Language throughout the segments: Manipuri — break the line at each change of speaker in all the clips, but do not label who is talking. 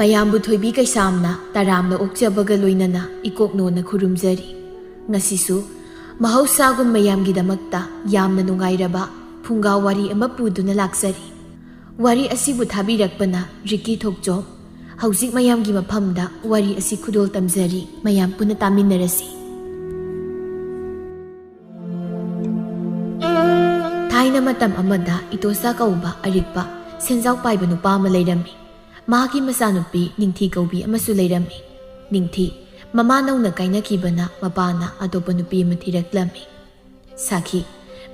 ꯃꯌꯥꯝꯕꯨ ꯊꯣꯏꯕꯤ ꯀꯩꯁꯥꯝꯅ ꯇꯔꯥꯝꯅ ꯑꯣꯛꯆꯕꯒ ꯂꯣꯏꯅꯅ ꯏꯀꯣꯛꯅꯣꯅ ꯈꯨꯔꯨꯝꯖꯔꯤ꯫ ꯉꯁꯤꯁꯨ ꯃꯍꯧꯁꯥꯒꯨꯝ ꯃꯌꯥꯝꯒꯤꯗꯃꯛꯇ ꯌꯥꯝꯅ ꯅꯨꯡꯉꯥꯏꯔꯕ ꯐꯨꯡꯒꯥ ꯋꯥꯔꯤ ꯑꯃ ꯄꯨꯗꯨꯅ ꯂꯥꯛꯆꯔꯤ꯫ ꯋꯥꯔꯤ ꯑꯁꯤꯕꯨ ꯊꯥꯕꯤꯔꯛꯄꯅ ꯔꯤꯀꯤ ꯊꯣꯛꯆꯣꯞ꯫ ꯍꯧꯖꯤꯛ ꯃꯌꯥꯝꯒꯤ ꯃꯐꯝꯗ ꯋꯥꯔꯤ ꯑꯁꯤ ꯈꯨꯗꯣꯜ ꯇꯝꯖꯔꯤ, ꯃꯌꯥꯝ ꯄꯨꯟꯅ ꯇꯥꯃꯤꯟꯅꯔꯁꯤ꯫ ꯊꯥꯏꯅ ꯃꯇꯝ ꯑꯃꯗ ꯏꯇꯣꯁꯥ ꯀꯧꯕ ꯑꯔꯤꯛꯄ ꯁꯦꯟꯖꯥꯎ ꯄꯥꯏꯕ ꯅꯨꯄꯥ ꯑꯃ ꯂꯩꯔꯝꯃꯤ꯫ ꯃꯍꯥꯛꯀꯤ ꯃꯆꯥꯅꯨꯄꯤ ꯅꯤꯡꯊꯤ ꯀꯧꯕꯤ ꯑꯃꯁꯨ ꯂꯩꯔꯝꯃꯤ꯫ ꯅꯤꯡꯊꯤ ꯃꯃꯥ ꯅꯧꯅ ꯀꯥꯏꯅꯈꯤꯕꯅ ꯃꯄꯥꯅ ꯑꯇꯣꯞꯄ ꯅꯨꯄꯤ ꯑꯃ ꯊꯤꯔꯛꯂꯝꯃꯤ꯫ ꯁꯥꯈꯤ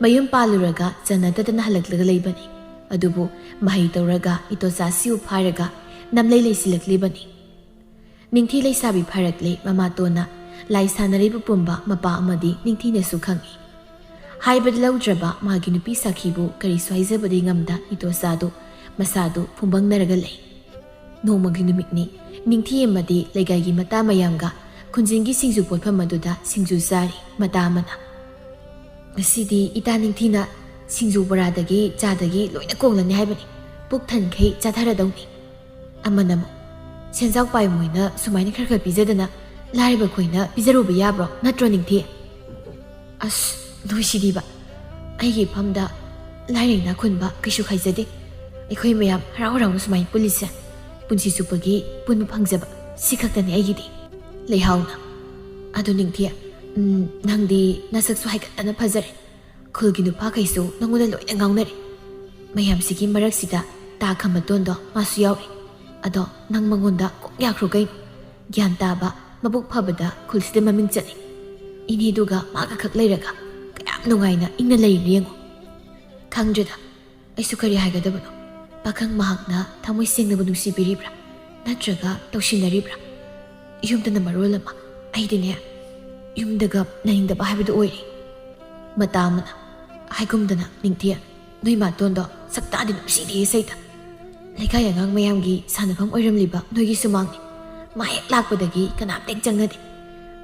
ꯃꯌꯨꯝ ꯄꯥꯜꯂꯨꯔꯒ ꯆꯟꯅꯗꯗꯅ ꯍꯜꯂꯛꯂꯒ ꯂꯩꯕꯅꯤ꯫ ꯑꯗꯨꯕꯨ ꯃꯍꯩ ꯇꯧꯔꯒ ꯏꯇꯣꯆꯥꯁꯤꯕꯨ ꯐꯥꯔꯒ ꯅꯝꯂꯩ ꯂꯩꯁꯤꯜꯂꯛꯂꯤꯕꯅꯤ꯫ ꯅꯤꯡꯊꯤ ꯂꯩꯁꯥꯕꯤ ꯐꯥꯔꯛꯂꯦ ꯃꯃꯥꯇꯣꯟꯅ ꯂꯥꯏ ꯁꯥꯟꯅꯔꯤꯕ ꯄꯨꯝꯕ ꯃꯄꯥ ꯑꯃꯗꯤ ꯅꯤꯡꯊꯤꯅꯁꯨ ꯈꯪꯏ꯫ ꯍꯥꯏꯕꯗ ꯂꯧꯗ꯭ꯔꯕ ꯃꯥꯒꯤ ꯅꯨꯄꯤ ꯁꯥꯈꯤꯕꯨ ꯀꯔꯤꯁꯨ ꯍꯥꯏꯖꯕꯗꯤ ꯉꯝꯗ ꯏꯇꯣꯆꯥꯗꯨ ꯃꯁꯥꯗꯨ ꯐꯨꯝꯕꯪꯅꯔꯒ ꯂꯩ꯫ ꯅꯣꯡꯃꯒꯤ ꯅꯨꯃꯤꯠꯅꯤ꯫ ꯅꯤꯡꯊꯤ ꯑꯃꯗꯤ ꯂꯩꯀꯥꯏꯒꯤ ꯃꯇꯥ ꯃꯌꯥꯝꯒ ꯈꯨꯟꯖꯤꯟꯒꯤ ꯁꯤꯡꯖꯨ ꯄꯣꯠꯐꯝ ꯑꯗꯨꯗ ꯁꯤꯡꯖꯨ ꯆꯥꯔꯤ꯫ ꯃꯇꯥ ꯑꯃꯅ "ꯉꯁꯤꯗꯤ ꯏꯇꯥ ꯅꯤꯡꯊꯤꯅ ꯁꯤꯡꯖꯨ ꯕꯣꯔꯥꯗꯒꯤ ꯆꯥꯗꯒꯤ ꯂꯣꯏꯅ ꯀꯣꯡꯂꯅꯤ ꯍꯥꯏꯕꯅꯤ, ꯄꯨꯛ ꯊꯟꯈꯩ ꯆꯥꯊꯔꯗꯧꯅꯤ"꯫ ꯑꯃꯅ ꯑꯃꯨꯛ "ꯁꯦꯟꯖꯥꯎ ꯄꯥꯏꯕ ꯃꯣꯏꯅ ꯁꯨꯃꯥꯏꯅ ꯈꯔ ꯈꯔ ꯄꯤꯖꯗꯅ ꯂꯥꯏꯔꯕ ꯈꯣꯏꯅ ꯄꯤꯖꯔꯨꯕ ꯌꯥꯕ꯭ꯔꯣ, ꯅꯠꯇ꯭ꯔꯣ ꯅꯤꯡꯊꯤ? ꯑꯁ ꯅꯣꯏꯁꯤꯗꯤꯕ, ꯑꯩꯒꯤ ꯏꯐꯝꯗ ꯂꯥꯏꯔꯩꯅ ꯈꯨꯟꯕ ꯀꯩꯁꯨ ꯈꯥꯏꯖꯗꯦ꯫ ꯑꯩꯈꯣꯏ ꯃꯌꯥꯝ ꯍꯔꯥꯎ ꯍꯔꯥꯎꯅ ꯁꯨꯃꯥꯏꯅ ꯄꯨꯜꯂꯤꯁꯦ ꯄꯨꯟꯁꯤ ꯆꯨꯞꯄꯒꯤ ꯄꯨꯟꯕ ꯐꯪꯖꯕ ꯁꯤ ꯈꯛꯇꯅꯤ ꯑꯩꯒꯤꯗꯤ"꯫ ꯂꯩꯍꯥꯎꯅ "ꯑꯗꯨ ꯅꯤꯡꯊꯤ, ꯅꯪꯗꯤ ꯅꯁꯛꯁꯨ ꯍꯥꯏꯒꯠꯇꯅ ꯐꯖꯔꯦ, ꯈꯨꯜꯒꯤ ꯅꯨꯄꯥꯈꯩꯁꯨ ꯅꯪꯉꯣꯟꯗ ꯂꯣꯏꯅ ꯉꯥꯎꯅꯔꯦ꯫ ꯃꯌꯥꯝꯁꯤꯒꯤ ꯃꯔꯛꯁꯤꯗ ꯇꯥ ꯈꯝꯕꯇꯣꯟꯗꯣ ꯃꯥꯁꯨ ꯌꯥꯎꯔꯤ꯫ ꯑꯗꯣ ꯅꯪ ꯃꯉꯣꯟꯗ ꯀꯣꯛ ꯌꯥꯈ꯭ꯔꯣ ꯀꯩꯅꯣ, ꯒ꯭ꯌꯥꯟ ꯇꯥꯕ ꯃꯕꯨꯛ ꯐꯕꯗ ꯈꯨꯜꯁꯤꯗ ꯃꯃꯤꯡ ꯆꯠꯂꯤ꯫ ꯏꯅꯦꯗꯨꯒ ꯃꯥꯒ ꯈꯛ ꯂꯩꯔꯒ ꯀꯌꯥꯝ ꯅꯨꯡꯉꯥꯏꯅ ꯏꯪꯅ ꯂꯩꯔꯤꯅꯤ ꯌꯦꯡꯉꯣ꯫ ꯈꯪꯗ꯭ꯔꯦꯗ ꯑꯩꯁꯨ ꯀꯔꯤ ꯍꯥꯏꯒꯗꯕꯅꯣ꯫ ꯄꯥꯈꯪ ꯃꯍꯥꯛꯅ ꯊꯃꯣꯏ ꯁꯦꯡꯅꯕ ꯅꯨꯡꯁꯤꯕꯤꯔꯤꯕ꯭ꯔꯥ ꯅꯠꯇ꯭ꯔꯒ ꯇꯧꯁꯤꯟꯅꯔꯤꯕ꯭ꯔꯥ? ꯌꯨꯝꯗꯅ ꯃꯔꯣꯜ ꯑꯃ ꯑꯩꯗꯤꯅꯦ ꯌꯨꯝꯗꯒ ꯂꯩꯅꯤꯡꯗꯕ ꯍꯥꯏꯕꯗꯨ ꯑꯣꯏꯔꯤ꯫ ꯃꯇꯥ ꯑꯃꯅ "ꯍꯥꯏꯒꯨꯝꯗꯅ ꯅꯤꯡꯊꯤ, ꯅꯣꯏ ꯃꯥꯇꯣꯟꯗꯣ ꯁꯛꯇꯥꯗꯤ ꯅꯨꯡꯁꯤꯗꯦ ꯁꯩꯇ꯫ ꯂꯩꯀꯥꯏ ꯑꯉꯥꯡ ꯃꯌꯥꯝꯒꯤ ꯁꯥꯟꯅꯐꯝ ꯑꯣꯏꯔꯝꯂꯤꯕ ꯅꯣꯏꯒꯤ ꯁꯨꯃꯥꯡꯅꯤ, ꯃꯥ ꯍꯦꯛ ꯂꯥꯛꯄꯗꯒꯤ ꯀꯅꯥꯝꯇ ꯍꯦꯛ ꯆꯪꯅꯗꯦ꯫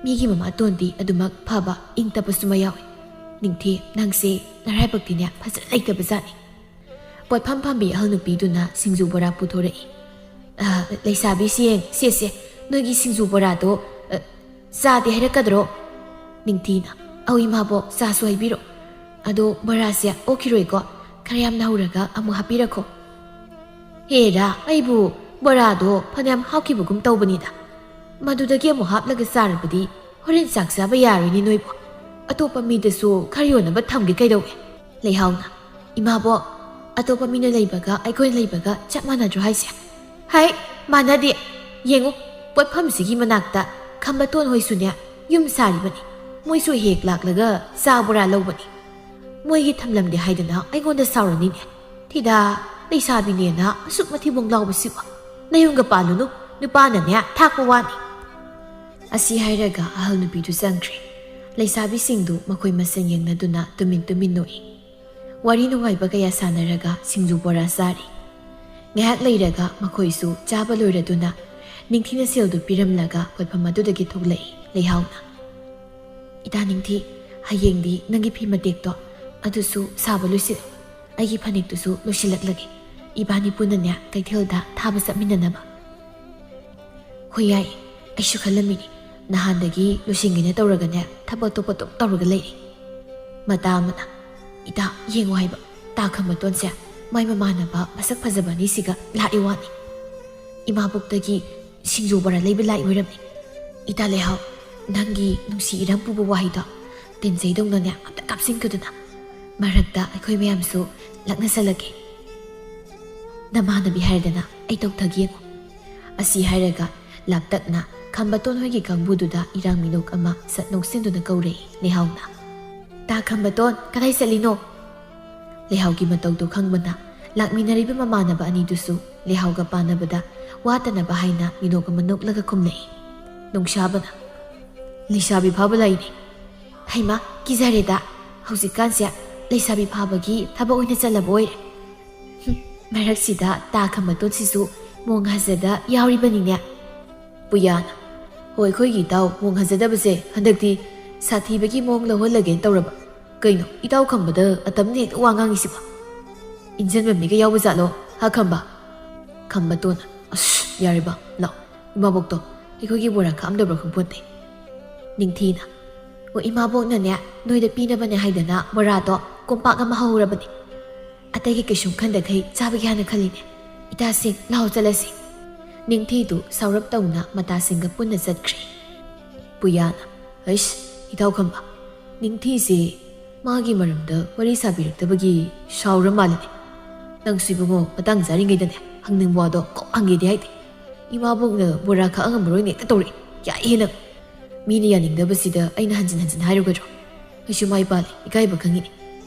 ꯃꯤꯒꯤ ꯃꯃꯥꯇꯣꯟꯗꯤ ꯑꯗꯨꯃꯛ ꯐꯕ ꯏꯪ ꯇꯞꯄꯁꯨ ꯑꯃ ꯌꯥꯎꯏ꯫ ꯅꯤꯡꯊꯤ ꯅꯪꯁꯦ ꯅꯔꯥꯏꯕꯛꯇꯤꯅꯦ ꯐꯖꯅ ꯂꯩꯇꯕ ꯖꯥꯠꯅꯤ"꯫ ꯄꯣꯠꯐꯝ ꯐꯝꯕꯤ ꯑꯍꯜ ꯅꯨꯄꯤꯗꯨꯅ ꯁꯤꯡꯖꯨ ꯕꯣꯔꯥ ꯄꯨꯊꯣꯔꯛꯏ꯫ "ꯂꯩꯁꯥꯕꯤꯁꯤꯡ ꯁꯦꯁꯦ, ꯅꯣꯏꯒꯤ ꯁꯤꯡꯖꯨ ꯕꯣꯔꯥꯗꯣ ꯆꯥꯗꯦ ꯍꯥꯏꯔꯛꯀꯗ꯭ꯔꯣ"꯫ ꯅꯤꯡꯊꯤꯅ "ꯑꯧ ꯏꯃꯥꯕꯣꯛ, ꯆꯥꯁꯨ ꯍꯥꯏꯕꯤꯔꯣ꯫ ꯑꯗꯣ ꯕꯣꯔꯥꯁꯦ ꯑꯣꯛꯈꯤꯔꯣꯏꯀꯣ, ꯈꯔ ꯌꯥꯝꯅ ꯍꯧꯔꯒ ꯑꯃꯨꯛ ꯍꯥꯞꯄꯤꯔꯛꯈꯣ"꯫ "ꯍꯦꯔꯥ, ꯑꯩꯕꯨ ꯕꯣꯔꯥꯗꯣ ꯐꯅꯌꯥꯝ ꯍꯥꯞꯈꯤꯕꯒꯨꯝ ꯇꯧꯕꯅꯤꯗ, ꯃꯗꯨꯗꯒꯤ ꯑꯃꯨꯛ ꯍꯥꯞꯂꯒ ꯆꯥꯔꯕꯗꯤ ꯍꯣꯔꯦꯟ ꯆꯥꯛ ꯆꯥꯕ ꯌꯥꯔꯣꯏꯅꯦ ꯅꯣꯏꯕꯨ꯫ ꯑꯇꯣꯞꯄ ꯃꯤꯗꯁꯨ ꯈꯔ ꯌꯣꯟꯅꯕ ꯊꯝꯒꯦ ꯀꯩꯗꯧꯋꯦ"꯫ ꯂꯩꯍꯥꯎꯅ "ꯏꯃꯥꯕꯣꯛ, ꯑꯇꯣꯞꯄ ꯃꯤꯅ ꯂꯩꯕꯒ ꯑꯩꯈꯣꯏꯅ ꯂꯩꯕꯒ ꯆꯞ ꯃꯥꯟꯅꯗ꯭ꯔꯣ ꯍꯥꯏꯁꯦ"꯫ "ꯍꯥꯏ ꯃꯥꯟꯅꯗꯦ, ꯌꯦꯡꯉꯨ ꯄꯣꯠꯐꯝꯁꯤꯒꯤ ꯃꯅꯥꯛꯇ ꯈꯝꯕꯇꯣꯟ ꯍꯣꯏꯁꯨꯅꯦ ꯌꯨꯝ ꯁꯥꯔꯤꯕꯅꯤ, ꯃꯣꯏꯁꯨ ꯍꯦꯛ ꯂꯥꯛꯂꯒ ꯆꯥ ꯕꯣꯔꯥ ꯂꯧꯕꯅꯤ꯫ ꯃꯣꯏꯒꯤ ꯊꯝꯂꯝꯗꯦ ꯍꯥꯏꯗꯅ ꯑꯩꯉꯣꯟꯗ ꯁꯥꯎꯔꯅꯤꯅꯦ꯫ ꯊꯤꯗꯥ, ꯂꯩꯁꯥꯕꯤꯅꯦꯅ ꯑꯁꯨꯛ ꯃꯊꯤꯕꯣꯡ ꯂꯥꯎꯕꯁꯤꯕꯨ, ꯅꯌꯨꯝꯒ ꯄꯥꯜꯂꯨꯅꯨ, ꯅꯨꯄꯥꯅꯅꯦ ꯊꯥꯛꯄ ꯋꯥꯅꯤ"꯫ ꯑꯁꯤ ꯍꯥꯏꯔꯒ ꯑꯍꯜ ꯅꯨꯄꯤꯗꯨ ꯆꯪꯈ꯭ꯔꯦ꯫ ꯂꯩꯁꯥꯕꯤꯁꯤꯡꯗꯨ ꯃꯈꯣꯏ ꯃꯁꯦꯟ ꯌꯦꯡꯅꯗꯨꯅ ꯇꯨꯃꯤꯟ ꯇꯨꯃꯤꯟ ꯅꯣꯛꯏ꯫ ꯋꯥꯔꯤ ꯅꯨꯡꯉꯥꯏꯕ ꯀꯌꯥ ꯁꯥꯟꯅꯔꯒ ꯁꯤꯡꯖꯨ ꯕꯣꯔꯥ ꯆꯥꯔꯤ꯫ ꯉꯥꯏꯍꯥꯛ ꯂꯩꯔꯒ ꯃꯈꯣꯏꯁꯨ ꯆꯥꯕ ꯂꯣꯏꯔꯗꯨꯅ ꯅꯤꯡꯊꯤꯅ ꯁꯦꯜꯗꯨ ꯄꯤꯔꯝꯂꯒ ꯄꯣꯠꯐꯝ ꯑꯗꯨꯗꯒꯤ ꯊꯣꯛꯂꯛꯏ꯫ ꯂꯩꯍꯥꯎꯅ "ꯏꯇꯥ ꯅꯤꯡꯊꯤ, ꯍꯌꯦꯡꯗꯤ ꯅꯪꯒꯤ ꯐꯤ ꯃꯇꯦꯛꯇꯣ ꯑꯗꯨꯁꯨ ꯁꯥꯕ ꯂꯣꯏꯁꯤꯜꯂꯨ, ꯑꯩꯒꯤ ꯐꯅꯦꯛꯇꯨꯁꯨ ꯂꯣꯏꯁꯤꯜꯂꯛꯂꯒꯦ, ꯏꯕꯥꯅꯤ ꯄꯨꯟꯅꯅꯦ ꯀꯩꯊꯦꯜꯗ ꯊꯥꯕ ꯆꯠꯃꯤꯟꯅꯅꯕ"꯫ "ꯍꯣꯏ ꯌꯥꯏ, ꯑꯩꯁꯨ ꯈꯜꯂꯝꯃꯤꯅꯤ, ꯅꯍꯥꯟꯗꯒꯤ ꯂꯣꯏꯁꯤꯟꯒꯦꯅ ꯇꯧꯔꯒꯅꯦ ꯊꯕꯛ ꯑꯇꯣꯞꯄ ꯑꯗꯨꯝ ꯇꯧꯔꯒ ꯂꯩꯔꯤ"꯫ ꯃꯇꯥ ꯑꯃꯅ "ꯏꯇꯥ ꯌꯦꯡꯉꯨ ꯍꯥꯏꯕ, ꯇꯥ ꯈꯝꯕꯇꯣꯟꯁꯦ ꯃꯥꯏ ꯃꯃꯥꯟꯅꯕ ꯃꯁꯛ ꯐꯖꯕ ꯑꯅꯤꯁꯤꯒ ꯂꯥꯛꯏ ꯋꯥꯅꯤ, ꯏꯃꯥꯕꯣꯛꯇꯒꯤ ꯁꯤꯡꯖꯨ ꯕꯣꯔꯥ ꯂꯩꯕ ꯂꯥꯛꯏ ꯑꯣꯏꯔꯝꯅꯤ꯫ ꯏꯇꯥ ꯂꯩꯍꯥꯎ, ꯅꯪꯒꯤ ꯅꯨꯡꯁꯤ ꯏꯔꯝ ꯄꯨꯕ ꯋꯥꯍꯩꯗꯣ ꯇꯤꯟꯖꯩꯗꯧꯅꯅꯦ ꯑꯝꯇ ꯀꯥꯞꯁꯤꯟꯈꯗꯨꯅ ꯃꯔꯛꯇ ꯑꯩꯈꯣꯏ ꯃꯌꯥꯝꯁꯨ ꯂꯛꯅꯁꯜꯂꯒꯦ꯫ ꯅꯃꯥꯟꯅꯕꯤ ꯍꯥꯏꯔꯗꯅ ꯑꯩ ꯇꯧꯊꯒꯦ ꯌꯦꯡꯉꯨ"꯫ ꯑꯁꯤ ꯍꯥꯏꯔꯒ ꯂꯥꯞꯇꯛꯅ ꯈꯝꯕꯇꯣꯟ ꯍꯣꯏꯒꯤ ꯀꯥꯡꯕꯨꯗꯨꯗ ꯏꯔꯥꯡ ꯃꯤꯅꯣꯛ ꯑꯃ ꯁꯠ ꯅꯣꯛꯁꯤꯟꯗꯨꯅ ꯀꯧꯔꯛꯏ꯫ ꯂꯩꯍꯥꯎꯅ "ꯇꯥ ꯈꯝꯕꯇꯣꯟ, ꯀꯗꯥꯏ ꯆꯠꯂꯤꯅꯣ"꯫ ꯂꯩꯍꯥꯎꯒꯤ ꯃꯇꯧꯗꯨ ꯈꯪꯕꯅ ꯂꯥꯛꯃꯤꯟꯅꯔꯤꯕ ꯃꯃꯥꯟꯅꯕ ꯑꯅꯤꯗꯨꯁꯨ ꯂꯩꯍꯥꯎꯒ ꯄꯥꯟꯅꯕꯗ ꯋꯥꯇꯅꯕ ꯍꯥꯏꯅ ꯃꯤꯅꯣꯛ ꯑꯃ ꯅꯣꯛꯂꯒ ꯈꯨꯝꯂꯛꯏ꯫ ꯅꯨꯡꯁꯥꯕꯅ "ꯂꯩꯁꯥꯕꯤ ꯐꯥꯕ ꯂꯥꯛꯏꯅꯤ"꯫ "ꯍꯩꯃꯥ ꯀꯤꯖꯔꯦꯗ, ꯍꯧꯖꯤꯛꯀꯥꯟꯁꯦ ꯂꯩꯁꯥꯕꯤ ꯐꯥꯕꯒꯤ ꯊꯕꯛ ꯑꯣꯏꯅ ꯆꯠꯂꯕ ꯑꯣꯏꯔꯦ"꯫ ꯃꯔꯛꯁꯤꯗ ꯇꯥ ꯈꯝꯕꯇꯣꯟꯁꯤꯁꯨ ꯃꯣꯡ ꯍꯥꯖꯗ ꯌꯥꯎꯔꯤꯕꯅꯤꯅꯦ꯫ ꯄꯨꯌꯥꯅ "ꯍꯣꯏ ꯑꯩꯈꯣꯏꯒꯤ ꯏꯇꯥꯎ ꯃꯣꯡ ꯍꯥꯖꯗꯕꯁꯦ ꯍꯟꯗꯛꯇꯤ ꯁꯥꯊꯤꯕꯒꯤ ꯃꯑꯣꯡ ꯂꯧꯍꯜꯂꯒꯦꯅ ꯇꯧꯔꯕ, ꯀꯩꯅꯣ ꯏꯇꯥꯎ ꯈꯝꯕꯗ ꯑꯇꯝꯅ ꯍꯦꯛꯇ ꯋꯥ ꯉꯥꯡꯉꯤꯁꯤꯕꯣ? ꯏꯟꯖꯟꯕ ꯃꯤꯒ ꯌꯥꯎꯕ ꯖꯥꯠꯂꯣ ꯍꯥ ꯈꯝꯕ"꯫ ꯈꯝꯕꯇꯣꯟꯅ "ꯑꯁ ꯌꯥꯔꯤꯕ ꯂꯥꯛ ꯏꯃꯥꯕꯣꯛꯇꯣ ꯑꯩꯈꯣꯏꯒꯤ ꯕꯣꯔꯥ ꯈꯥꯛꯑꯝꯗꯕ꯭ꯔꯥ ꯈꯪꯄꯣꯟꯇꯦ ꯅꯤꯡꯊꯤꯅ ꯑꯣ ꯏꯃꯥꯕꯣꯛꯅꯅꯦ ꯅꯣꯏꯗ ꯄꯤꯅꯕꯅꯦ ꯍꯥꯏꯗꯅ ꯕꯣꯔꯥꯗꯣ ꯀꯣꯝꯄꯥꯛ ꯑꯃ ꯍꯧꯔꯕꯅꯤ ꯑꯇꯩꯒꯤ ꯀꯩꯁꯨꯝ ꯈꯟꯗꯈꯩ ꯆꯥꯕꯒꯤ ꯍꯥꯟꯅ ꯈꯜꯂꯤꯅꯦ ꯏꯇꯥꯁꯤꯡ ꯂꯥꯎ ꯆꯠꯂꯁꯤ ꯅꯤꯡꯊꯤꯗꯨ ꯁꯥꯎꯔꯞ ꯇꯧꯅ ꯃꯇꯥꯁꯤꯡꯒ ꯄꯨꯟꯅ ꯆꯠꯈ꯭ꯔꯦ ꯄꯨꯌꯥꯅ ꯑꯩꯁ ꯏꯇꯥꯎ ꯈꯝꯕ ꯅꯤꯡꯊꯤꯁꯦ ꯃꯥꯒꯤ ꯃꯔꯝꯗ ꯋꯥꯔꯤ ꯁꯥꯕꯤꯔꯛꯇꯕꯒꯤ ꯁꯥꯎꯔ ꯃꯥꯜꯂꯤꯅꯦ ꯅꯪꯁꯨ ꯏꯕꯨꯡꯉꯣ ꯃꯇꯥꯡ ꯆꯥꯔꯤꯉꯩꯗꯅꯦ ꯍꯪꯅꯤꯡꯕ ꯋꯥꯗꯣ ꯀꯣꯛ ꯍꯪꯒꯦꯗꯤ ꯍꯥꯏꯗꯦ ꯏꯃꯥꯕꯣꯛꯅ ꯕꯣꯔꯥ ꯈꯥꯛ ꯉꯝꯃꯔꯣꯏꯅ ꯍꯦꯛꯇ ꯇꯧꯔꯛꯏ ꯌꯥꯏꯍꯦ ꯅꯪ ꯃꯤꯅ ꯌꯥꯅꯤꯡꯗꯕꯁꯤꯗ ꯑꯩꯅ ꯍꯟꯖꯤꯟ ꯍꯟꯖꯤꯟ ꯍꯥꯏꯔꯨꯒꯗ꯭ꯔꯣ ꯑꯩꯁꯨ ꯃꯥꯏ ꯄꯥꯜꯂꯤ ꯏꯀꯥꯏꯕ ꯈꯪꯉꯤꯅꯦ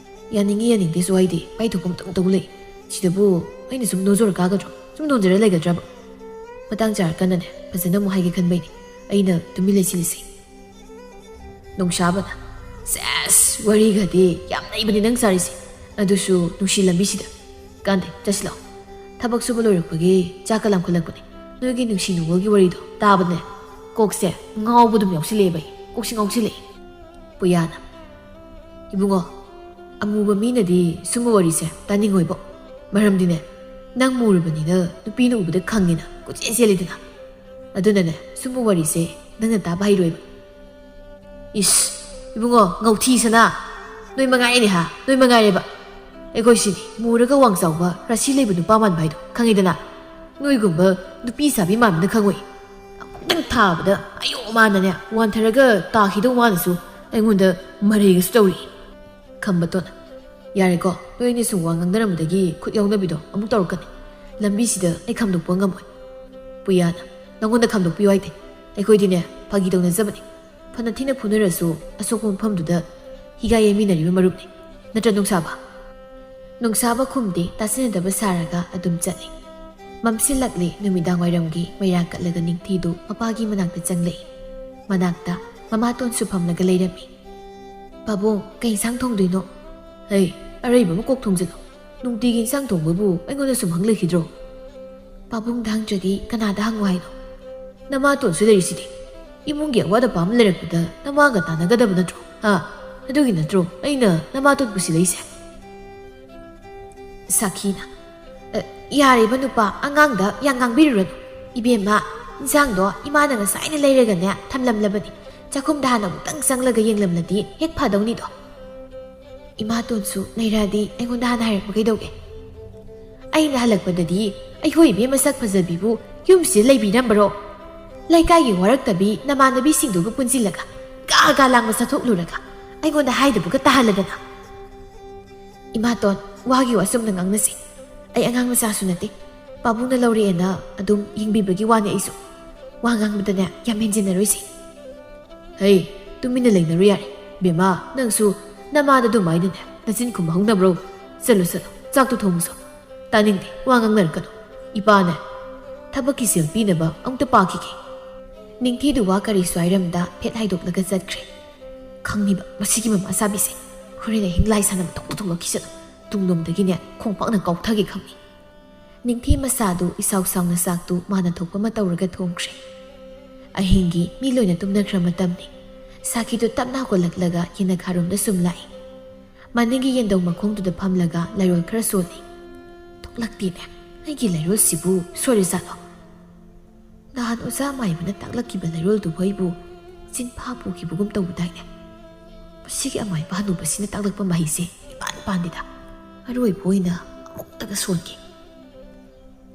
ꯌꯥꯅꯤꯡꯉꯤ ꯌꯥꯅꯤꯡꯗꯦꯁꯨ ꯍꯥꯏꯗꯦ ꯄꯥꯏꯊꯣꯛꯐꯝ ꯇꯧ ꯂꯩ ꯁꯤꯗꯕꯨ ꯑꯩꯅ ꯁꯨꯝ ꯅꯣꯖꯣꯔ ꯀꯥꯒꯗ꯭ꯔꯣ ꯁꯨꯝ ꯅꯣꯟꯖꯔ ꯂꯩꯒꯗ꯭ꯔꯕ ꯃꯇꯥꯡ ꯆꯥꯔꯀꯥꯟꯗꯅꯦ ꯐꯖꯅ ꯑꯃꯨꯛ ꯍꯥꯏꯒꯦ ꯈꯟꯕꯩꯅꯦ ꯑꯩꯅ ꯇꯨꯃꯤꯟ ꯂꯩꯁꯤꯜꯂꯤꯁꯦ ꯅꯣꯡꯁꯥꯕꯅ ꯁꯦꯁ ꯋꯥꯔꯤꯒꯗꯤ ꯌꯥꯝ ꯅꯩꯕꯅꯤ ꯅꯪ ꯆꯥꯔꯤꯁꯦ ꯑꯗꯨꯁꯨ ꯅꯨꯡꯁꯤ ꯂꯝꯕꯤꯁꯤꯗ ꯀꯥꯟꯗꯦ ꯆꯠꯁꯤꯜꯂꯛꯑꯣ ꯊꯕꯛ ꯁꯨꯕ ꯂꯣꯏꯔꯛꯄꯒꯤ ꯆꯥꯛꯀ ꯂꯥꯝꯈꯠꯂꯛꯄꯅꯦ ꯅꯣꯏꯒꯤ ꯅꯨꯡꯁꯤ ꯅꯨꯡꯒꯜꯒꯤ ꯋꯥꯔꯤꯗꯣ ꯇꯥꯕꯅꯦ ꯀꯣꯛꯁꯦ ꯉꯥꯎꯕꯗꯨꯝ ꯌꯥꯎꯁꯤꯜꯂꯛꯑꯦꯕ ꯑꯩ ꯀꯣꯛꯁꯤ ꯉꯥꯎꯁꯤꯜꯂꯛꯑꯦ ꯄꯨꯌꯥꯅ ꯏꯕꯨꯡꯉꯣ ꯑꯃꯨꯕ ꯃꯤꯅꯗꯤ ꯁꯨꯝꯕ ꯋꯥꯔꯤꯁꯦ ꯇꯥꯅꯤꯡꯉꯣꯏꯕꯣ ꯃꯔꯝꯗꯤꯅꯦ ꯅꯪ ꯃꯨꯔꯕꯅꯤꯅ ꯅꯨꯄꯤꯅ ꯎꯕꯗ ꯈꯪꯉꯦꯅ ꯀꯣꯏꯆꯦꯟ ꯆꯦꯜꯂꯤꯗꯅ ꯑꯗꯨꯅꯅꯦ ꯁꯨꯝꯕ ꯋꯥꯔꯤꯁꯦ ꯅꯪꯅ ꯇꯥꯕ ꯍꯩꯔꯣꯏꯕ 이씨, 이bungo ngauthi-sana. Noi mangai ha, noi mangai ba. Ekoi sini, muraga wangsauba, rasi leibu nupa man baido, khangidana. Noi gumba, nupi sabi man na khangoi. Nang thabada, ayo manane, wantharaga tahido wanasu, aingunda mariga story. Khambatona. Yareko, noi ni sungwa ngangdaramudagi khut yawnabidо amuk tawrkani. Lambi sida ai khamdokpa ngamoi. Puyana, nangonda khamdokpiyo haite. Ekoi-dine phagi tawna zabani. ꯐꯅ ꯊꯤꯅ ꯐꯨꯅꯔꯁꯨ ꯑꯁꯣꯛꯄ ꯃꯐꯝꯗꯨꯗ ꯍꯤꯒꯥꯏ ꯌꯩꯃꯤꯟꯅꯔꯤꯕ ꯃꯔꯨꯞꯅꯤ ꯅꯠꯇ꯭ꯔ ꯅꯨꯡꯁꯥꯕ ꯈꯨꯝꯗꯦ ꯇꯥꯁꯤꯟꯅꯗꯕ ꯁꯥꯔꯒ ꯑꯗꯨꯝ ꯆꯠꯂꯤ ꯃꯝꯁꯤꯜꯂꯛꯂꯤ ꯅꯨꯃꯤꯗꯥꯡ ꯋꯥꯏꯔꯝꯒꯤ ꯃꯩꯔꯥ ꯀꯠꯂꯒ ꯅꯤꯡꯊꯤꯗꯨ ꯃꯄꯥꯒꯤ ꯃꯅꯥꯛꯇ ꯆꯪꯂꯛꯏ ꯃꯅꯥꯛꯇ ꯃꯃꯥꯇꯣꯟꯁꯨ ꯐꯝꯂꯒ ꯂꯩꯔꯝꯃꯤ ꯄꯥꯕꯨꯡ ꯀꯩ ꯏꯟꯁꯥꯡ ꯊꯣꯡꯗꯣꯏꯅꯣ ꯍꯩ ꯑꯔꯩꯕ ꯑꯃ ꯀꯣꯛ ꯊꯣꯡꯖꯤꯜꯂꯣ ꯅꯨꯡꯇꯤꯒꯤ ꯏꯟꯁꯥꯡ ꯊꯣꯡꯕꯕꯨ ꯑꯩꯉꯣꯟꯗ ꯁꯨꯝ ꯍꯪꯂꯛꯈꯤꯗ꯭ꯔꯣ ꯄꯥꯕꯨꯡꯗ ꯍꯪꯗ꯭ꯔꯗꯤ ꯀꯅꯥꯗ ꯍꯪꯉꯣ ꯍꯥꯏꯅꯣ ꯅꯃꯥꯇꯣꯟꯁꯨ ꯂꯩꯔꯤꯁꯤꯗꯤ 이몽게 와다 밤을 내렸거든. 나마가 나나가다 보나죠. ꯑꯗꯨꯒꯤ ꯅꯠꯇ꯭ꯔꯣ ꯑꯩꯅ ꯅꯃꯥꯇꯣꯟ ꯄꯨꯁꯤꯜꯂꯛꯏꯁꯦ ꯁꯥꯈꯤꯅ ꯌꯥꯔꯤꯕ ꯅꯨꯄꯥ ꯑꯉꯥꯡꯗ ꯌꯥꯝ ꯉꯥꯡꯕꯤꯔꯨꯔꯅꯨ 이ꯕꯦꯝꯃ ꯏꯟꯁꯥꯡꯗꯣ ꯏꯃꯥꯅ ꯉꯁꯥꯏꯅ ꯂꯩꯔꯒꯅꯦ ꯊꯝꯂꯝꯂꯕꯅꯤ ꯆꯥꯛꯈꯨꯝꯗ ꯍꯥꯟꯅ ꯑꯃꯨꯛꯇꯪ ꯆꯪꯂꯒ ꯌꯦꯡꯂꯝꯂꯗꯤ ꯍꯦꯛ ꯐꯗꯧꯅꯤꯗꯣ ꯏꯃꯥꯇꯣꯟꯁꯨ ꯂꯩꯔꯗꯤ ꯑꯩꯉꯣꯟꯗ ꯍꯥꯟꯅ ꯍꯥꯏꯔꯛꯄ ꯀꯩꯗꯧꯒꯦ ꯑꯩꯅ ꯍꯜꯂꯛꯄꯗꯗꯤ ꯑꯩꯈꯣꯏ ꯏꯕꯦꯝ ꯃꯁꯛ ꯐꯖꯕꯤꯕꯨ ꯌꯨꯝꯁꯤꯗ ꯂꯩꯕꯤꯔꯝꯕꯔꯣ ꯂꯩꯀꯥꯏꯒꯤ ꯋꯥꯔꯛꯇꯕꯤ ꯅꯃꯥꯟꯅꯕꯤꯁꯤꯡꯗꯨꯒ ꯄꯨꯟꯁꯤꯜꯂꯒ ꯒꯥ ꯂꯥꯡꯕ ꯆꯠꯊꯣꯛꯂꯨꯔꯒ ꯑꯩꯉꯣꯟꯗ ꯍꯥꯏꯗꯕꯒ ꯇꯥꯍꯜꯂꯗꯅ ꯏꯃꯥꯇꯣꯟ ꯋꯥꯒꯤ ꯋꯥꯁꯨꯝꯅ ꯉꯥꯡꯅꯁꯤ ꯑꯩ ꯑꯉꯥꯡ ꯃꯆꯥꯁꯨ ꯅꯠꯇꯦ ꯄꯥꯕꯨꯡꯅ ꯂꯧꯔꯛꯑꯦꯅ ꯑꯗꯨꯝ ꯌꯦꯡꯕꯤꯕꯒꯤ ꯋꯥꯅꯤ ꯑꯩꯁꯨ ꯋꯥ ꯉꯥꯡꯕꯗꯅꯦ ꯌꯥꯝ ꯍꯦꯟꯖꯤꯟꯅꯔꯣꯏꯁꯤ ꯍꯩ ꯇꯨꯃꯤꯟꯅ ꯂꯩꯅꯔꯨ ꯌꯥꯔꯦ ꯕꯦꯝꯃ ꯅꯪꯁꯨ ꯅꯃꯥꯗ ꯑꯗꯨꯃꯥꯏꯅꯅꯦ ꯅꯆꯤꯟ ꯈꯨꯝꯕ ꯍꯧꯅꯕ꯭ꯔꯣ ꯆꯠꯂꯣ ꯆꯥꯛꯇꯣ ꯊꯣꯡꯉꯨꯁꯣ ꯇꯥꯅꯤꯡꯗꯦ ꯋꯥ ꯉꯥꯡꯅꯔꯛꯀꯅꯨ ꯏꯄꯥꯅꯦ ꯊꯕꯛꯀꯤ ꯁꯦꯜ ꯄꯤꯅꯕ ꯑꯃꯨꯛꯇ ꯄꯥꯈꯤꯒꯦ ꯅꯤꯡꯊꯤꯗꯨ ꯋꯥ ꯀꯔꯤꯁꯨ ꯍꯥꯏꯔꯝꯗ ꯐꯦꯠ ꯍꯥꯏꯗꯣꯛꯂꯒ ꯆꯠꯈ꯭ꯔꯦ ꯈꯪꯅꯤꯕ ꯃꯁꯤꯒꯤ ꯃꯃꯥ ꯁꯥꯕꯤꯁꯦ ꯍꯣꯔꯦꯟ ꯑꯍꯤꯡ ꯂꯥꯏ ꯁꯥꯟꯅꯕ ꯊꯣꯛꯂꯛꯈꯤꯁꯅꯨ ꯇꯨꯡꯂꯣꯝꯗꯒꯤꯅꯦ ꯈꯣꯡꯄꯥꯛꯅ ꯀꯥꯎꯊꯒꯦ ꯈꯪꯅꯤ ꯅꯤꯡꯊꯤ ꯃꯁꯥꯗꯨ ꯏꯁꯥꯎ ꯁꯥꯎꯅ ꯆꯥꯛꯇꯨ ꯃꯥꯅ ꯊꯣꯛꯄ ꯑꯃ ꯇꯧꯔꯒ ꯊꯣꯡꯈ꯭ꯔꯦ ꯑꯍꯤꯡꯒꯤ ꯃꯤ ꯂꯣꯏꯅ ꯇꯨꯝꯅꯈ꯭ꯔ ꯃꯇꯝꯅꯤ ꯁꯥꯈꯤꯗꯨ ꯇꯞꯅ ꯍꯧꯒꯠꯂꯛꯂꯒ ꯌꯦꯅꯈꯥꯔꯣꯝꯗ ꯁꯨꯝ ꯂꯥꯛꯏ ꯃꯅꯤꯡꯒꯤ ꯌꯦꯟꯗꯧ ꯃꯈꯣꯡꯗꯨꯗ ꯐꯝꯂꯒ ꯂꯩꯔꯣꯜ ꯈꯔ ꯁꯣꯜꯂꯤ ꯊꯣꯛꯂꯛꯇꯦꯅꯦ ꯑꯩꯒꯤ ꯂꯩꯔꯣꯜꯁꯤꯕꯨ ꯁꯣꯏꯔꯖꯥꯠꯂꯣ ꯅꯍꯥꯟ ꯑꯣꯖꯥ ꯃꯥꯏꯕꯅ ꯇꯥꯛꯂꯛꯈꯤꯕ ꯂꯩꯔꯣꯜꯗꯨꯕꯨ ꯑꯩꯕꯨ ꯆꯤꯟꯐꯥ ꯄꯨꯈꯤꯕꯒꯨꯝ ꯇꯧꯕꯗꯥꯏꯅꯦ ꯃꯁꯤꯒꯤ ꯑꯃꯥꯏꯕ ꯍꯅꯨꯕꯁꯤꯅ ꯇꯥꯛꯂꯛꯄ ꯃꯍꯩꯁꯦ ꯏꯄꯥꯟ ꯄꯥꯟꯗꯦꯗ ꯑꯔꯣꯏꯕ ꯑꯣꯏꯅ ꯑꯃꯨꯛꯇꯒ ꯁꯣꯟꯈꯤ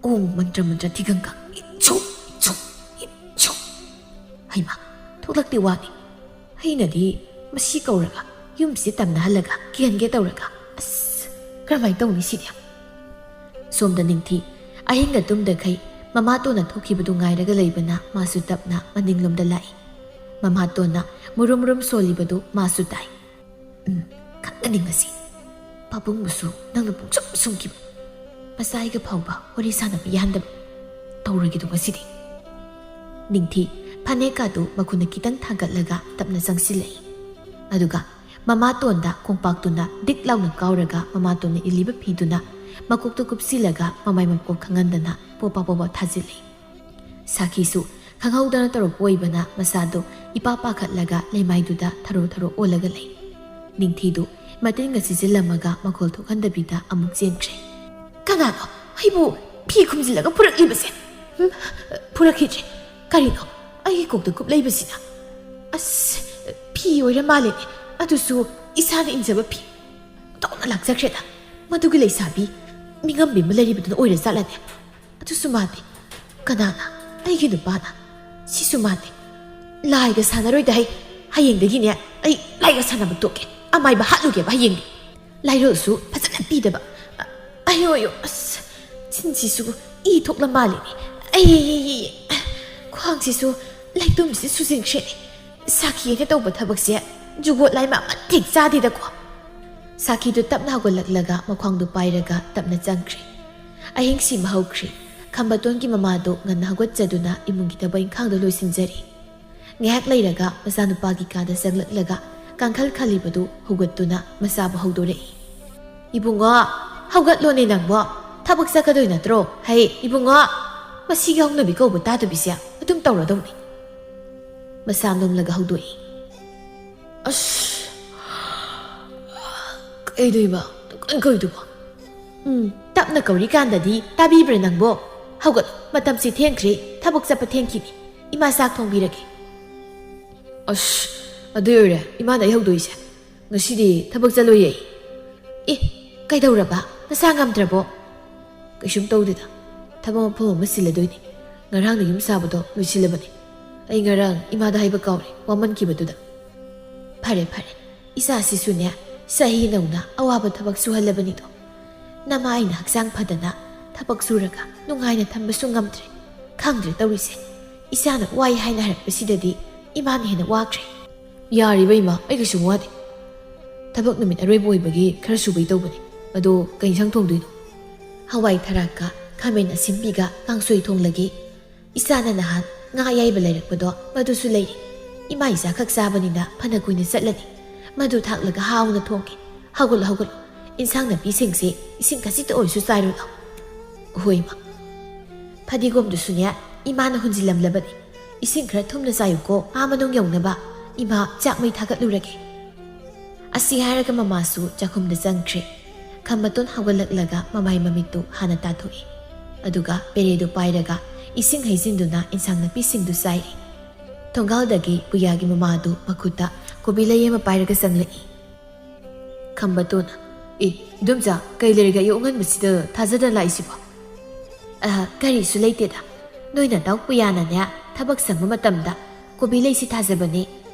ఓం ꯃꯟꯇ꯭ꯔ ꯊꯤꯒꯪꯒꯪ ꯏꯠꯁꯨ ꯍꯩꯃꯥ ꯊꯣꯛꯂꯛꯇꯦ ꯋꯥꯅꯤ ꯑꯩꯅꯗꯤ ꯃꯁꯤ ꯀꯧꯔꯒ ꯌꯨꯝꯁꯤ ꯇꯝꯅꯍꯜꯂꯒ ꯀꯤꯍꯟꯒꯦ ꯇꯧꯔꯒ ꯑꯁ ꯀꯔꯝꯍꯥꯏꯅ ꯇꯧꯅꯤ ꯁꯤꯗꯤ ꯁꯣꯝꯗ ꯅꯤꯡꯊꯤ ꯑꯍꯤꯡꯒ ꯇꯨꯝꯗꯈꯩ ꯃꯃꯥꯇꯣꯟꯅ ꯊꯣꯛꯈꯤꯕꯗꯨ ꯉꯥꯏꯔꯒ ꯂꯩꯕꯅ ꯃꯥꯁꯨ ꯇꯞꯅ ꯃꯅꯤꯡꯂꯣꯝꯗ ꯂꯥꯛꯏ ꯃꯃꯥꯇꯣꯟꯅ ꯃꯨꯔꯨꯝ ꯁꯣꯜꯂꯤꯕꯗꯨ ꯃꯥꯁꯨ ꯇꯥꯏ ꯈꯪꯒꯅꯤ ꯉꯁꯤ ꯄꯥꯕꯨꯡꯕꯨꯁꯨ ꯅꯪꯅ ꯄꯨꯡꯁꯨꯝ ꯁꯨꯝꯈꯤꯕ ꯃꯆꯥꯏꯒ ꯐꯥꯎꯕ ꯋꯥꯔꯤ ꯁꯥꯟꯅꯕ ꯌꯥꯍꯟꯗꯕ ꯇꯧꯔꯒꯦꯗꯣ ꯉꯁꯤꯗꯤ ꯅꯤꯡꯊꯤ ꯐꯅꯦꯛꯀꯥꯗꯨ ꯃꯈꯨꯠꯅ ꯈꯤꯇꯪ ꯊꯥꯡꯒꯠꯂꯒ ꯇꯞꯅ ꯆꯪꯁꯤꯜꯂꯛꯏ ꯑꯗꯨꯒ ꯃꯃꯥꯇꯣꯟꯗ ꯈꯣꯡꯄꯥꯛꯇꯨꯅ ꯗꯤꯛ ꯂꯥꯎꯅ ꯀꯥꯎꯔꯒ ꯃꯃꯥꯇꯣꯟꯅ ꯏꯜꯂꯤꯕ ꯐꯤꯗꯨꯅ ꯃꯀꯣꯛꯇꯨ ꯀꯨꯞꯁꯤꯜꯂꯒ ꯃꯃꯥꯏ ꯃꯀꯣꯛ ꯈꯪꯍꯟꯗꯅ ꯄꯣꯄꯥ ꯊꯥꯖꯤꯜꯂꯤ ꯁꯥꯈꯤꯁꯨ ꯈꯪꯍꯧꯗꯅ ꯇꯧꯔꯛꯄ ꯑꯣꯏꯕꯅ ꯃꯁꯥꯗꯨ ꯏꯄꯥ ꯄꯥꯈꯠꯂꯒ ꯂꯩꯃꯥꯏꯗꯨꯗ ꯊꯔꯣ ꯑꯣꯜꯂꯒ ꯂꯩ ꯅꯤꯡꯊꯤꯗꯨ ꯃꯇꯤꯟꯒ ꯁꯤꯖꯤꯜꯂꯝꯃꯒ ꯃꯈꯣꯜ ꯊꯣꯛꯍꯟꯗꯕꯤꯗ ꯑꯃꯨꯛ ꯆꯦꯟꯈ꯭ꯔꯦ ꯀꯅꯥꯅꯣ ꯑꯩꯕꯨ ꯐꯤ ꯈꯨꯝꯖꯤꯜꯂꯒ ꯄꯨꯔꯛꯂꯤꯕꯁꯦ ꯐꯨꯔꯛꯈꯤꯗ꯭ꯔꯦ ꯀꯔꯤꯅꯣ ꯑꯩꯒꯤ ꯀꯣꯛꯇ ꯀꯨꯞ ꯂꯩꯕꯁꯤꯅ ꯑꯁ ꯐꯤ ꯑꯣꯏꯔ ꯃꯥꯜꯂꯦꯅꯦ ꯑꯗꯨꯁꯨ ꯏꯁꯥꯅ ꯏꯟꯖꯕ ꯐꯤ ꯇꯧꯅ ꯂꯥꯛꯆꯈ꯭ꯔꯦꯗ ꯃꯗꯨꯒꯤ ꯂꯩꯁꯥꯕꯤ ꯃꯤꯉꯝꯕꯤ ꯑꯃ ꯂꯩꯔꯤꯕꯗꯨꯅ ꯑꯣꯏꯔ ꯆꯠꯂꯅꯦ ꯑꯗꯨꯁꯨ ꯃꯥꯟꯗꯦ ꯀꯅꯥꯅ ꯑꯩꯒꯤ ꯅꯨꯄꯥꯅ ꯁꯤꯁꯨ ꯃꯥꯟꯗꯦ ꯂꯥꯏꯒ ꯁꯥꯟꯅꯔꯣꯏꯗ ꯍꯌꯦꯡꯗꯒꯤꯅꯦ ꯑꯩ ꯂꯥꯏꯒ ꯁꯥꯟꯅꯕ ꯇꯣꯛꯀꯦ ꯑꯃꯥꯏꯕ ꯍꯥꯠꯂꯨꯒꯦꯕ ꯍꯌꯦꯡꯗꯤ ꯂꯥꯏꯔꯣꯜꯁꯨ ꯐꯖꯅ ꯄꯤꯗꯕ ꯑꯌꯣ ꯑꯁ ꯆꯤꯟꯁꯤꯁꯨ ꯏ ꯊꯣꯛꯂ ꯃꯥꯜꯂꯤꯅꯦ ꯑꯩ ꯈ꯭ꯋꯥꯡꯁꯤꯁꯨ ꯂꯩꯇꯨꯝꯁꯤ ꯁꯨꯖꯤꯟꯈ꯭ꯔꯦꯅꯦ ꯁꯥꯈꯤꯅ ꯇꯧꯕ ꯊꯕꯛꯁꯦ ꯖꯨꯒꯣꯠ ꯂꯥꯏꯃ ꯑꯃꯠꯇꯦꯛ ꯆꯥꯗꯦꯗꯀꯣ ꯁꯥꯈꯤꯗꯨ ꯇꯞꯅ ꯍꯧꯒꯠꯂꯛꯂꯒ ꯃꯈ꯭ꯋꯥꯡꯗꯨ ꯄꯥꯏꯔꯒ ꯇꯞꯅ ꯆꯪꯈ꯭ꯔꯦ ꯑꯍꯤꯡꯁꯤꯃ ꯍꯧꯈ꯭ꯔꯦ ꯈꯝꯕꯇꯣꯟꯒꯤ ꯃꯃꯥꯗꯣ ꯉꯟꯅ ꯍꯧꯒꯠꯆꯗꯨꯅ ꯏꯃꯨꯡꯒꯤ ꯊꯕꯛ ꯏꯪꯈꯥꯡꯗꯣ ꯂꯣꯏꯁꯤꯟꯖꯔꯤ ꯉꯥꯏꯍꯥꯛ ꯂꯩꯔꯒ ꯃꯆꯥꯅꯨꯄꯥꯒꯤ ꯀꯥꯗ ꯆꯪꯂꯛꯂꯒ ꯀꯥꯡꯈꯜ ꯈꯜꯂꯤꯕꯗꯨ ꯍꯧꯒꯠꯇꯨꯅ ꯃꯆꯥꯕꯨ ꯍꯧꯗꯣꯔꯛꯏ ꯏꯕꯨꯡꯉꯣ ꯍꯧꯒꯠꯂꯣꯅꯦ ꯅꯪꯕꯣ ꯊꯕꯛ ꯆꯠꯀꯗꯣꯏ ꯅꯠꯇ꯭ꯔꯣ ꯍꯩ ꯏꯕꯨꯡꯉꯣ ꯃꯁꯤꯒꯤ ꯍꯧꯅꯕꯤ ꯀꯧꯕ ꯇꯥꯗꯕꯤꯁꯦ ꯑꯗꯨꯝ ꯇꯧꯔꯗꯧꯅꯤ ꯃꯁꯥ ꯅꯣꯝꯂꯒ ꯍꯧꯗꯣꯛꯏ ꯑꯁ ꯀꯩꯗꯣꯏꯕ ꯀꯩꯗꯨꯕꯣ ꯇꯞꯅ ꯀꯧꯔꯤꯀꯥꯟꯗꯗꯤ ꯇꯥꯕꯤꯕ꯭ꯔꯥ ꯅꯪꯕꯣ ꯍꯧꯒꯠ ꯃꯇꯝꯁꯤ ꯊꯦꯡꯈ꯭ꯔꯦ ꯊꯕꯛ ꯆꯠꯄ ꯊꯦꯡꯈꯤꯅꯤ ꯏꯃꯥ ꯆꯥꯛ ꯊꯣꯡꯕꯤꯔꯒꯦ ꯑꯁ ꯑꯗꯨꯏ ꯑꯣꯏꯔꯦ ꯏꯃꯥꯅ ꯑꯩ ꯍꯧꯗꯣꯛꯏꯁꯦ ꯉꯁꯤꯗꯤ ꯊꯕꯛ ꯆꯠꯂꯣꯏꯌꯦ ꯑꯦ ꯀꯩꯗꯧꯔꯕ ꯅꯁꯥ ꯉꯝꯗ꯭ꯔꯕꯣ ꯀꯩꯁꯨꯝ ꯇꯧꯗꯦꯗ ꯊꯕꯛ ꯃꯐꯝ ꯑꯃ ꯁꯤꯜꯂꯗꯣꯏꯅꯤ ꯉꯔꯥꯡꯗ ꯌꯨꯝ ꯁꯥꯕꯗꯣ ꯂꯣꯏꯁꯤꯜꯂꯕꯅꯤ ꯑꯩ ꯉꯔꯥꯡ ꯏꯃꯥꯗ ꯍꯥꯏꯕ ꯀꯥꯎꯔꯦ ꯋꯥꯃꯟꯈꯤꯕꯗꯨꯗ ꯐꯔꯦ ꯏꯆꯥꯁꯤꯁꯨꯅꯦ ꯆꯍꯤ ꯅꯧꯅ ꯑꯋꯥꯕ ꯊꯕꯛ ꯁꯨꯍꯜꯂꯕꯅꯤꯗꯣ ꯅꯃꯥ ꯑꯩꯅ ꯍꯛꯆꯥꯡ ꯐꯗꯅ ꯊꯕꯛ ꯁꯨꯔꯒ ꯅꯨꯡꯉꯥꯏꯅ ꯊꯝꯕꯁꯨ ꯉꯝꯗ꯭ꯔꯦ ꯈꯪꯗ꯭ꯔꯦ ꯇꯧꯔꯤꯁꯦ ꯏꯆꯥꯅ ꯋꯥꯏ ꯍꯥꯏꯅ ꯍꯥꯏꯔꯛꯄꯁꯤꯗꯗꯤ ꯏꯃꯥꯅ ꯍꯦꯟꯅ ꯋꯥꯈ꯭ꯔꯦ ꯌꯥꯔꯤꯕ ꯏꯃꯥ ꯑꯩ ꯀꯩꯁꯨ ꯋꯥꯗꯦ ꯊꯕꯛ ꯅꯨꯃꯤꯠ ꯑꯔꯣꯏꯕ ꯑꯣꯏꯕꯒꯤ ꯈꯔ ꯁꯨꯕꯩ ꯇꯧꯕꯅꯤ ꯑꯗꯣ ꯀꯩ ꯏꯟꯁꯥꯡ ꯊꯣꯡꯗꯣꯏꯅꯣ ꯍꯋꯥꯏ ꯊꯔꯥꯛꯀ ꯈꯥꯃꯦꯟ ꯑꯁꯤꯟꯕꯤꯒ ꯀꯥꯡꯁꯣꯏ ꯊꯣꯡꯂꯒꯦ ꯏꯆꯥꯅ ꯅꯍꯥꯟ ꯉꯥ ꯑꯌꯥꯏꯕ ꯂꯩꯔꯛꯄꯗꯣ ꯃꯗꯨꯁꯨ ꯂꯩꯔꯤ ꯏꯃꯥ ꯏꯆꯥ ꯈꯛ ꯆꯥꯕꯅꯤꯅ ꯐꯅ ꯀꯨꯏꯅ ꯆꯠꯂꯅꯤ ꯃꯗꯨ ꯊꯥꯛꯂꯒ ꯍꯥꯎꯅ ꯊꯣꯡꯒꯦ ꯍꯧꯒꯠꯂꯣ ꯏꯟꯁꯥꯡ ꯅꯥꯄꯤꯁꯤꯡꯁꯦ ꯏꯁꯤꯡ ꯈꯖꯤꯛꯇ ꯑꯣꯏꯔꯁꯨ ꯆꯥꯏꯔꯨ ꯂꯥꯎ ꯍꯣꯏ ꯏꯃꯥ ꯐꯗꯤꯒꯣꯝꯗꯨꯁꯨꯅꯦ ꯏꯃꯥꯅ ꯍꯨꯟꯖꯤꯜꯂꯝꯂꯕꯅꯤ ꯏꯁꯤꯡ ꯈꯔ ꯊꯨꯝꯅ ꯆꯥꯏꯌꯨꯀꯣ ꯃꯅꯨꯡ ꯌꯧꯅꯕ ꯏꯃꯥ ꯆꯥꯛ ꯃꯩ ꯊꯥꯒꯠꯂꯨꯔꯒꯦ ꯑꯁꯤ ꯍꯥꯏꯔꯒ ꯃꯃꯥꯁꯨ ꯆꯥꯛꯈꯨꯝꯗ ꯆꯪꯈ꯭ꯔꯦ ꯈꯝꯕꯇꯣꯟ ꯍꯧꯒꯠꯂꯛꯂꯒ ꯃꯃꯥꯏ ꯃꯃꯤꯠꯇꯨ ꯍꯥꯟꯅ ꯇꯥꯊꯣꯛꯏ ꯑꯗꯨꯒ ꯄꯦꯔꯦꯗꯨ ꯄꯥꯏꯔꯒ ꯏꯁꯤꯡ ꯍꯩꯖꯤꯟꯗꯨꯅ ꯏꯟꯁꯥꯡ ꯅꯥꯄꯤꯁꯤꯡꯗꯨ ꯆꯥꯏꯔꯤ ꯊꯣꯡꯒꯥꯜꯗꯒꯤ ꯄꯨꯌꯥꯒꯤ ꯃꯃꯥꯗꯨ ꯃꯈꯨꯠꯇ ꯀꯣꯕꯤ ꯂꯩ ꯑꯃ ꯄꯥꯏꯔꯒ ꯆꯪꯂꯛꯏ ꯈꯝꯕꯇꯣꯟꯅ ꯏꯗꯣꯝꯆꯥ ꯀꯩ ꯂꯩꯔꯒ ꯑꯌꯨꯛ ꯑꯉꯟꯕꯁꯤꯗ ꯊꯥꯖꯗꯅ ꯂꯥꯛꯏꯁꯤꯕꯣ ꯀꯔꯤꯁꯨ ꯂꯩꯇꯦꯗ ꯅꯣꯏꯅ ꯅꯥꯎ ꯄꯨꯌꯥꯅꯅꯦ ꯊꯕꯛ ꯁꯪꯕ ꯃꯇꯝꯗ ꯀꯣꯕꯤ ꯂꯩꯁꯤ ꯊꯥꯖꯕꯅꯦ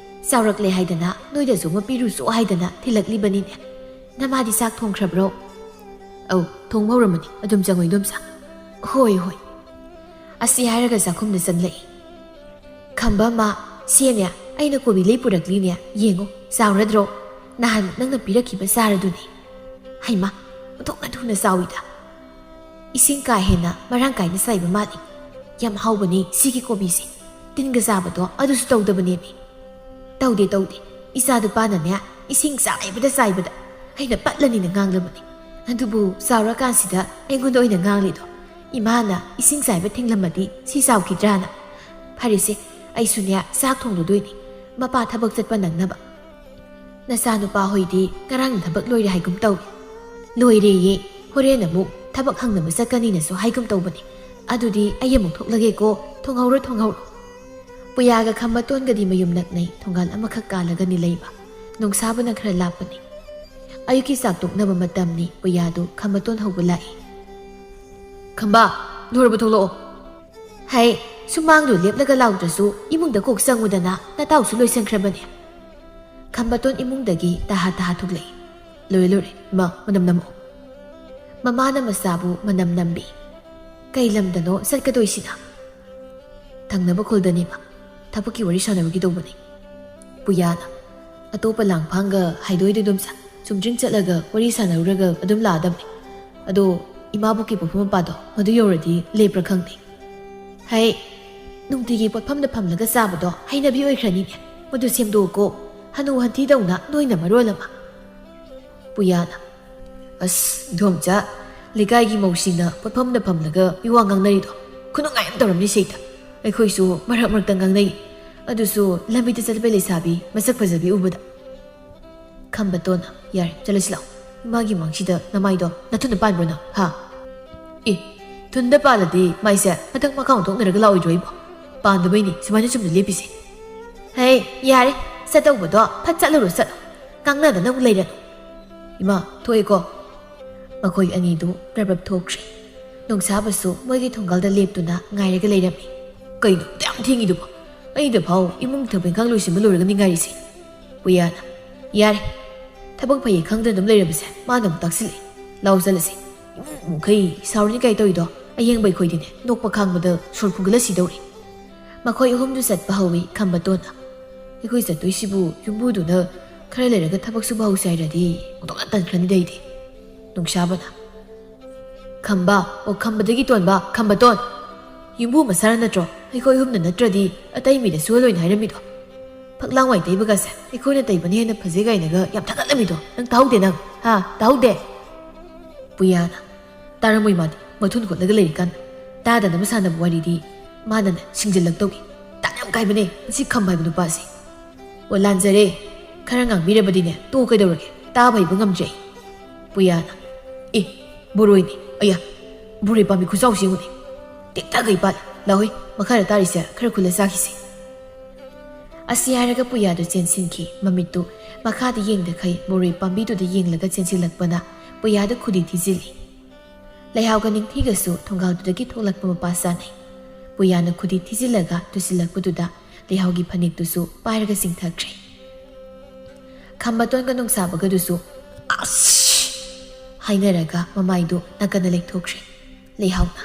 ꯆꯥꯎꯔꯛꯂꯦ ꯍꯥꯏꯗꯅ ꯅꯣꯏꯗꯁꯨ ꯑꯃ ꯄꯤꯔꯨꯁꯨ ꯍꯥꯏꯗꯅ ꯊꯤꯜꯂꯛꯂꯤꯕꯅꯤꯅꯦ ꯅꯃꯥꯗꯤ ꯆꯥꯛ ꯊꯣꯡꯈ꯭ꯔꯕ꯭ꯔꯣ ꯑꯧ ꯊꯣꯡꯕ ꯍꯧꯔꯝꯃꯅꯤ ꯑꯗꯨꯝ ꯆꯪꯉꯣ ꯏꯗꯣꯝꯆꯥ ꯍꯣꯏ ꯑꯁꯤ ꯍꯥꯏꯔꯒ ꯆꯥꯛꯈꯨꯝꯗ ꯆꯪꯂꯛꯏ ꯈꯝꯕ ꯑꯃ ꯁꯤꯅꯦ ꯑꯩꯅ ꯀꯣꯕꯤ ꯂꯩ ꯄꯨꯔꯛꯂꯤꯅꯦ ꯌꯦꯡꯉꯣ ꯆꯥꯎꯔꯗ꯭ꯔꯣ ꯅꯍꯥꯟ ꯅꯪꯅ ꯄꯤꯔꯛꯈꯤꯕ ꯆꯥꯔꯗꯨꯅꯤ ꯍꯩꯃꯥ ꯑꯣꯟꯊꯣꯛꯅ ꯊꯨꯅ ꯆꯥꯎꯏꯗ ꯏꯁꯤꯡ ꯀꯥ ꯍꯦꯟꯅ ꯃꯔꯥꯡ ꯀꯥꯏꯅ ꯆꯥꯏꯕ ꯃꯥꯜꯂꯤ ꯌꯥꯝ ꯍꯥꯎꯕꯅꯤ ꯁꯤꯒꯤ ꯀꯣꯕꯤꯁꯦ ꯇꯤꯟꯒ ꯆꯥꯕꯗꯣ ꯑꯗꯨꯁꯨ ꯇꯧꯗꯕꯅꯦꯃꯤ ꯇꯧꯗꯦ ꯏꯆꯥ ꯅꯨꯄꯥꯅꯅꯦ ꯏꯁꯤꯡ ꯆꯥꯏꯕꯗ ꯑꯩꯅ ꯄꯠꯂꯅꯤꯅ ꯉꯥꯡꯂꯕꯅꯤ ꯑꯗꯨꯕꯨ ꯆꯥꯎꯔꯀꯥꯟꯁꯤꯗ ꯑꯩꯉꯣꯟꯗ ꯑꯣꯏꯅ ꯉꯥꯡꯂꯤꯗꯣ ꯏꯃꯥꯅ ꯏꯁꯤꯡ ꯆꯥꯏꯕ ꯊꯤꯡꯂꯝꯃꯗꯤ ꯁꯤ ꯆꯥꯎꯈꯤꯗ꯭ꯔꯥꯅ ꯐꯔꯦꯁꯦ ꯑꯩꯁꯨꯅꯦ ꯆꯥꯛ ꯊꯣꯡꯂꯨꯗꯣꯏꯅꯤ ꯃꯄꯥ ꯊꯕꯛ ꯆꯠꯄ ꯅꯪꯅꯕ ꯅꯆꯥꯅꯨꯄꯥ ꯍꯣꯏꯗꯤ ꯉꯔꯥꯡ ꯊꯕꯛ ꯂꯣꯏꯔꯦ ꯍꯥꯏꯒꯨꯝ ꯇꯧꯏ ꯂꯣꯏꯔꯦꯌꯦ ꯍꯣꯔꯦꯟ ꯑꯃꯨꯛ ꯊꯕꯛ ꯍꯪꯅꯕ ꯆꯠꯀꯅꯤꯅꯁꯨ ꯍꯥꯏꯒꯨꯝ ꯇꯧꯕꯅꯤ ꯑꯗꯨꯗꯤ ꯑꯩ ꯑꯃꯨꯛ ꯊꯣꯛꯂꯒꯦꯀꯣ ꯊꯣꯡꯍꯧꯔꯣ ꯄꯨꯌꯥꯒ ꯈꯝꯕꯇꯣꯟꯒꯗꯤ ꯃꯌꯨꯝ ꯅꯛꯅꯩ ꯊꯣꯡꯒꯥꯜ ꯑꯃꯈꯛ ꯀꯥꯜꯂꯒꯅꯤ ꯂꯩꯕ ꯅꯨꯡꯁꯥꯕꯅ ꯈꯔ ꯂꯥꯞꯄꯅꯤ ꯑꯌꯨꯛꯀꯤ ꯆꯥꯛ ꯇꯣꯛꯅꯕ ꯃꯇꯝꯅꯤ ꯄꯨꯌꯥꯗꯨ ꯈꯝꯕꯇꯣꯟ ꯍꯧꯕ ꯂꯥꯛꯏ ꯈꯝꯕ ꯂꯣꯏꯔꯕ ꯊꯣꯛꯂꯛꯑꯣ ꯍꯩ ꯁꯨꯃꯥꯡꯗꯨ ꯂꯦꯞꯂꯒ ꯂꯥꯎꯗ꯭ꯔꯁꯨ ꯏꯃꯨꯡꯗ ꯀꯣꯛ ꯆꯪꯉꯨꯗꯅ ꯅꯇꯥꯎꯁꯨ ꯂꯣꯏꯁꯤꯟꯈ꯭ꯔꯕꯅꯦ ꯈꯝꯕꯇꯣꯟ ꯏꯃꯨꯡꯗꯒꯤ ꯇꯍꯥ ꯊꯣꯛꯂꯛꯏ ꯂꯣꯏꯔꯦ ꯏꯃꯥ ꯃꯅꯝ ꯅꯝꯃꯛꯑꯣ ꯃꯃꯥꯅ ꯃꯆꯥꯕꯨ ꯃꯅꯝ ꯅꯝꯕꯤ ꯀꯩ ꯂꯝꯗꯅꯣ ꯆꯠꯀꯗꯣꯏꯁꯤꯅ ꯊꯪꯅꯕ ꯈꯨꯜꯗꯅꯤꯃ ꯊꯕꯛꯀꯤ ꯋꯥꯔꯤ ꯁꯥꯟꯅꯕꯒꯤ ꯇꯧꯕꯅꯤ ꯄꯨꯌꯥꯅ ꯑꯇꯣꯞꯄ ꯂꯥꯡꯐꯥꯡꯒ ꯍꯥꯏꯗꯣꯏꯗꯨꯝꯆꯥ ꯆꯨꯝꯗ꯭ꯔꯤꯡ ꯆꯠꯂꯒ ꯋꯥꯔꯤ ꯁꯥꯟꯅꯔꯨꯔꯒ ꯑꯗꯨꯝ ꯂꯥꯛꯑꯗꯕꯅꯤ ꯑꯗꯣ ꯏꯃꯥꯕꯨꯀꯤ ꯄꯣꯠꯐꯝ ꯃꯄꯥꯗꯣ ꯃꯗꯨ ꯌꯧꯔꯗꯤ ꯂꯦꯞꯄ꯭ꯔꯥ ꯈꯪꯗꯦ ꯍꯩ ꯅꯨꯡꯇꯤꯒꯤ ꯄꯣꯠꯐꯝꯗ ꯐꯝꯂꯒ ꯆꯥꯕꯗꯣ ꯍꯩꯅꯕꯤ ꯑꯣꯏꯈ꯭ꯔꯅꯤꯅꯦ ꯃꯗꯨ ꯁꯦꯝꯗꯣꯛꯎꯀꯣ ꯍꯅꯨ ꯍꯟꯊꯤꯗꯧꯅ ꯅꯣꯏꯅ ꯃꯔꯣꯜ ꯑꯃ ꯄꯨꯌꯥꯅ ꯑꯁ ꯏꯗꯣꯝꯆꯥ ꯂꯩꯀꯥꯏꯒꯤ ꯃꯧꯁꯤꯡꯅ ꯄꯣꯠꯐꯝꯗ ꯐꯝꯂꯒ ꯃꯤꯋꯥ ꯉꯥꯡꯅꯔꯤꯗꯣ ꯈꯨꯅꯨꯡꯉꯥꯏ ꯑꯃ ꯇꯧꯔꯝꯅꯤ ꯁꯤꯗ ꯑꯩꯈꯣꯏꯁꯨ ꯃꯔꯛꯇ ꯉꯥꯡꯅꯩ ꯑꯗꯨꯁꯨ ꯂꯝꯕꯤꯗ ꯆꯠꯄ ꯂꯩꯁꯥꯕꯤ ꯃꯁꯛ ꯐꯖꯕꯤ ꯎꯕꯗ ꯈꯝꯕꯇꯣꯟꯅ ꯌꯥꯔꯦ ꯆꯠꯂꯁꯤ ꯂꯥꯛꯑꯣ ꯏꯃꯥꯒꯤ ꯃꯥꯡꯁꯤꯗ ꯅꯃꯥꯏꯗꯣ ꯅꯊꯨꯅ ꯄꯥꯟꯕ꯭ꯔꯣ ꯅꯪ ꯍꯥ ꯊꯨꯟꯗ ꯄꯥꯜꯂꯗꯤ ꯃꯥꯏꯁꯦ ꯃꯊꯛ ꯃꯈꯥ ꯑꯣꯟꯊꯣꯛꯅꯔꯒ ꯂꯥꯛꯑꯣꯏꯗ꯭ꯔꯣ ꯑꯩꯕꯣ ꯄꯥꯟꯗꯕꯩꯅꯤ ꯁꯨꯃꯥꯏꯅ ꯆꯨꯝꯅ ꯂꯦꯞꯄꯤꯁꯦ ꯍꯦ ꯌꯥꯔꯦ ꯆꯠꯇꯧꯕꯗꯣ ꯐꯠ ꯆꯠꯂꯨꯔꯣ ꯆꯠꯂꯣ ꯀꯥꯡꯅꯗꯅ ꯂꯩꯔꯅꯨ ꯏꯃꯥ ꯊꯣꯛꯑꯦꯀꯣ ꯃꯈꯣꯏ ꯑꯅꯤꯗꯨ ꯄ꯭ꯔꯕꯞ ꯊꯣꯛꯈ꯭ꯔꯦ ꯅꯣꯡꯁꯥꯕꯁꯨ ꯃꯣꯏꯒꯤ ꯊꯣꯡꯒꯥꯜꯗ ꯂꯦꯞꯇꯨꯅ ꯉꯥꯏꯔꯒ ꯂꯩꯔꯝꯃꯤ ꯀꯩꯅꯣ ꯌꯥꯝ ꯊꯦꯡꯉꯤꯗꯨꯕꯣ ꯑꯩꯗ ꯐꯥꯎ ꯏꯃꯨꯡ ꯊꯕꯛ ꯏꯪꯈꯥꯡ ꯂꯣꯏꯁꯤꯟꯕ ꯂꯣꯏꯔꯒꯅꯤ ꯉꯥꯏꯔꯤꯁꯦ ꯄꯨꯌꯥꯅ ꯌꯥꯔꯦ ꯊꯕꯛ ꯐꯩꯌꯦ ꯈꯪꯗꯅ ꯑꯗꯨꯝ ꯂꯩꯔꯕꯁꯦ ꯃꯥꯅ ꯑꯃꯨꯛ ꯇꯥꯛꯁꯤꯜꯂꯦ ꯂꯥꯎ ꯆꯠꯂꯁꯤ ꯏꯃꯨꯡ ꯃꯈꯩ ꯁꯥꯎꯔꯅꯤ ꯀꯥꯏ ꯇꯧꯔꯤꯗꯣ ꯑꯌꯦꯡꯕ ꯑꯩꯈꯣꯏꯗꯤꯅꯦ ꯅꯣꯛꯄ ꯈꯥꯡꯕꯗ ꯁꯣꯔ ꯐꯨꯡꯒꯠꯂ ꯁꯤꯗꯧꯔꯤ ꯃꯈꯣꯏ ꯑꯍꯨꯝꯗꯨ ꯆꯠꯄ ꯍꯧꯋꯤ ꯈꯝꯕꯇꯣꯟꯅ ꯑꯩꯈꯣꯏ ꯆꯠꯇꯣꯏꯁꯤꯕꯨ ꯌꯨꯝꯕꯨꯗꯨꯅ ꯈꯔ ꯂꯩꯔꯒ ꯊꯕꯛ ꯁꯨꯕ ꯍꯧꯁꯤ ꯍꯥꯏꯔꯗꯤ ꯑꯣꯟꯊꯣꯛꯅ ꯇꯟꯈ꯭ꯔꯅꯤꯗ ꯑꯩꯗꯤ ꯅꯨꯡꯁꯥꯕꯅ ꯈꯝꯕ ꯑꯣ ꯈꯝꯕꯗꯒꯤ ꯇꯣꯟꯕ ꯈꯝꯕꯇꯣꯟ ꯌꯨꯝꯕꯨ ꯃꯁꯥꯅ ꯅꯠꯇ꯭ꯔꯣ ꯑꯩꯈꯣꯏ ꯑꯍꯨꯝꯅ ꯅꯠꯇ꯭ꯔꯗꯤ ꯑꯇꯩ ꯃꯤꯗ ꯁꯨꯍꯜꯂꯣꯏꯅ ꯍꯥꯏꯔꯝꯃꯤꯗꯣ ꯐꯛꯂꯥꯡ ꯋꯥꯏ ꯇꯩꯕꯒꯁꯦ ꯑꯩꯈꯣꯏꯅ ꯇꯩꯕꯅ ꯍꯦꯟꯅ ꯐꯖꯩ ꯀꯥꯏꯅꯒ ꯌꯥꯝ ꯊꯥꯒꯠꯂꯝꯃꯤꯗꯣ ꯅꯪ ꯇꯥꯍꯧꯗꯦ ꯅꯪ ꯍꯥ ꯇꯥꯍꯧꯗꯦ ꯄꯨꯌꯥꯅ ꯇꯥꯔꯝꯃꯣꯏ ꯃꯥꯗꯤ ꯃꯊꯨꯟ ꯍꯣꯠꯂꯒ ꯂꯩꯔꯤꯀꯥꯟꯗ ꯇꯥꯗꯅꯕ ꯁꯥꯟꯅꯕ ꯋꯥꯔꯤꯗꯤ ꯃꯥꯅꯅꯦ ꯁꯤꯡꯖꯤꯜꯂꯛꯇꯧꯒꯤ ꯇꯥꯟ ꯌꯥꯝ ꯀꯥꯏꯕꯅꯦ ꯃꯁꯤ ꯈꯝꯕ ꯍꯥꯏꯕ ꯅꯨꯄꯥꯁꯤ ꯑꯣ ꯂꯥꯟꯖꯔꯦ ꯈꯔ ꯉꯥꯡꯕꯤꯔꯕꯗꯤꯅꯦ ꯇꯣ ꯀꯩꯗꯧꯔꯒꯦ ꯇꯥꯕ ꯍꯩꯕ ꯉꯝꯗ꯭ꯔꯦ ꯄꯨꯌꯥꯅ ꯑꯦ ꯕꯣꯔꯣꯏꯅꯤ ꯑꯌꯥ ꯕꯣꯔꯣꯏ ꯄꯥꯝꯕꯤ ꯈꯨꯆꯥꯎꯁꯤ ꯌꯦꯡꯉꯨꯅꯦ ꯇꯦꯛꯇꯒꯩ ꯄꯥꯜꯂꯦ ꯂꯥꯎꯍꯦ ꯃꯈꯥꯗ ꯇꯥꯔꯤꯁꯦ ꯈꯔ ꯈꯨꯜꯂ ꯆꯥꯈꯤꯁꯤ ꯑꯁꯤ ꯍꯥꯏꯔꯒ ꯄꯨꯌꯥꯗꯨ ꯆꯦꯟꯁꯤꯟꯈꯤ ꯃꯃꯤꯠꯇꯨ ꯃꯈꯥꯗ ꯌꯦꯡꯗꯈꯩ ꯕꯣꯔꯣꯏ ꯄꯥꯝꯕꯤꯗꯨꯗ ꯌꯦꯡꯂꯒ ꯆꯦꯟꯁꯤꯜꯂꯛꯄꯅ ꯄꯨꯌꯥꯗ ꯈꯨꯗꯤ ꯊꯤꯖꯤꯜꯂꯤ ꯂꯩꯍꯥꯎꯒ ꯅꯤꯡꯊꯤꯒꯁꯨ ꯊꯣꯡꯒꯥꯜꯗꯨꯗꯒꯤ ꯊꯣꯛꯂꯛꯄ ꯃꯄꯥ ꯆꯥꯅꯩ ꯄꯨꯌꯥꯅ ꯈꯨꯗꯤ ꯊꯤꯖꯤꯜꯂꯒ ꯇꯨꯁꯤꯜꯂꯛꯄꯗꯨꯗ ꯂꯩꯍꯥꯎꯒꯤ ꯐꯅꯦꯛꯇꯨꯁꯨ ꯄꯥꯏꯔꯒ ꯆꯤꯡꯊꯈ꯭ꯔꯦ ꯈꯝꯕꯇꯣꯟꯒ ꯅꯨꯡꯁꯥꯕꯒꯗꯨꯁꯨ ꯑꯁ ꯍꯥꯏꯅꯔꯒ ꯃꯃꯥꯏꯗꯨ ꯅꯥꯀꯟꯗ ꯂꯩꯊꯣꯛꯈ꯭ꯔꯦ ꯂꯩꯍꯥꯎꯅ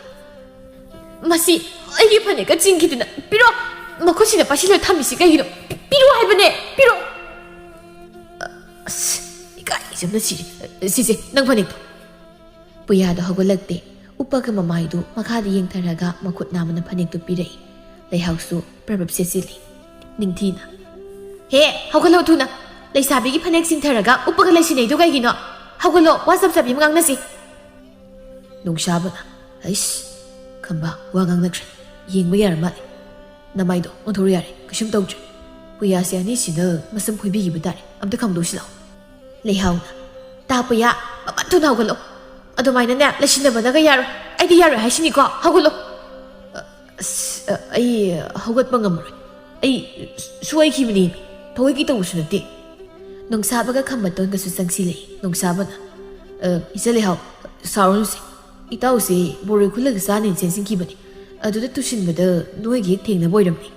ꯃꯁꯤ ꯑꯩꯒꯤ ꯐꯅꯦꯛꯀ ꯆꯤꯡꯈꯤꯗꯨꯅ ꯄꯤꯔꯣ ꯃꯈꯨꯠꯁꯤꯗ ꯄꯥꯏꯁꯤꯜꯂ ꯊꯝꯃꯤꯁꯤ ꯀꯩꯒꯤꯅꯣ ꯄꯤꯔꯣ ꯍꯥꯏꯕꯅꯦ ꯄꯤꯔꯣ ꯑꯁ ꯏꯀꯥꯏꯖꯕꯅ ꯁꯤꯔꯦ ꯁꯤꯁꯦ ꯅꯪ ꯐꯅꯦꯛꯇꯣ ꯄꯨꯌꯥꯗꯣ ꯍꯧꯒꯠꯂꯛꯇꯦ ꯎꯞꯄꯒ ꯃꯃꯥꯏꯗꯨ ꯃꯈꯥꯗ ꯌꯦꯡꯊꯔꯒ ꯃꯈꯨꯠ ꯅꯥꯝꯃꯅ ꯐꯅꯦꯛꯇꯨ ꯄꯤꯔꯛꯏ ꯂꯩꯍꯥꯎꯁꯨ ꯄ꯭ꯔꯕꯞ ꯁꯦꯠꯆꯤꯜꯂꯤ ꯅꯤꯡꯊꯤꯅ ꯍꯦ ꯍꯧꯒꯠꯂꯣ ꯊꯨꯅ ꯂꯩꯁꯥꯕꯤꯒꯤ ꯐꯅꯦꯛ ꯆꯤꯡꯊꯔꯒ ꯎꯞꯄꯒ ꯂꯩꯁꯤꯟꯅꯩꯗꯣ ꯀꯩꯒꯤꯅꯣ ꯍꯧꯒꯠꯂꯣ ꯋꯥ ꯆꯞ ꯆꯞ ꯑꯃ ꯉꯥꯡꯅꯁꯤ ꯅꯨꯡꯁꯥꯕꯅ ꯑꯩꯁ ꯈꯝꯕ ꯋꯥ ꯉꯥꯡꯅꯈ꯭ꯔꯦ ꯌꯦꯡꯕ ꯌꯥꯔ ꯃꯥꯜꯂꯦ ꯅꯃꯥꯏꯗꯣ ꯑꯣꯟꯊꯣꯔꯣ ꯌꯥꯔꯦ ꯀꯩꯁꯨꯝ ꯇꯧꯗ꯭ꯔꯦ ꯄꯨꯌꯥꯁꯦ ꯑꯅꯤꯁꯤꯅ ꯃꯁꯝ ꯐꯣꯏꯕꯤꯈꯤꯕ ꯇꯥꯔꯦ ꯑꯝꯇ ꯈꯪꯗꯣꯛꯁꯤ ꯂꯥꯛꯑꯣ ꯂꯩꯍꯥꯎꯅ ꯇꯥ ꯄꯨꯌꯥ ꯃꯃꯟ ꯊꯨꯅ ꯍꯧꯒꯠꯂꯣ ꯑꯗꯨꯃꯥꯏꯅꯅꯦ ꯂꯩꯁꯤꯟꯅꯕꯅꯒ ꯌꯥꯔꯣꯏ ꯑꯩꯗꯤ ꯌꯥꯔꯣꯏ ꯍꯥꯏꯁꯤꯅꯤꯀꯣ ꯍꯧꯒꯠꯂꯣ ꯑꯁ ꯑꯩ ꯍꯧꯒꯠꯄ ꯉꯝꯃꯔꯣꯏ ꯑꯩ ꯁꯣꯏꯈꯤꯕꯅꯤ ꯊꯑꯣꯏꯒꯤ ꯇꯧꯕꯁꯨ ꯅꯠꯇꯦ ꯅꯨꯡꯁꯥꯕꯒ ꯈꯝꯕꯇꯣꯟꯒꯁꯨ ꯆꯪꯁꯤꯜꯂꯛꯏ ꯅꯨꯡꯁꯥꯕꯅ ꯏꯆꯦ ꯂꯩꯍꯥꯎ ꯁꯥꯎꯔꯅꯨꯁꯦ ꯏꯇꯥꯎꯁꯦ ꯕꯣꯔꯣꯏ ꯈꯨꯜꯂꯒ ꯆꯥꯅꯦꯅ ꯆꯦꯟꯁꯤꯟꯈꯤꯕꯅꯤ ꯑꯗꯨꯗ ꯇꯨꯁꯤꯟꯕꯗ ꯅꯣꯏꯒꯤ ꯍꯦꯛ ꯊꯦꯡꯅꯕ ꯑꯣꯏꯔꯝꯅꯤ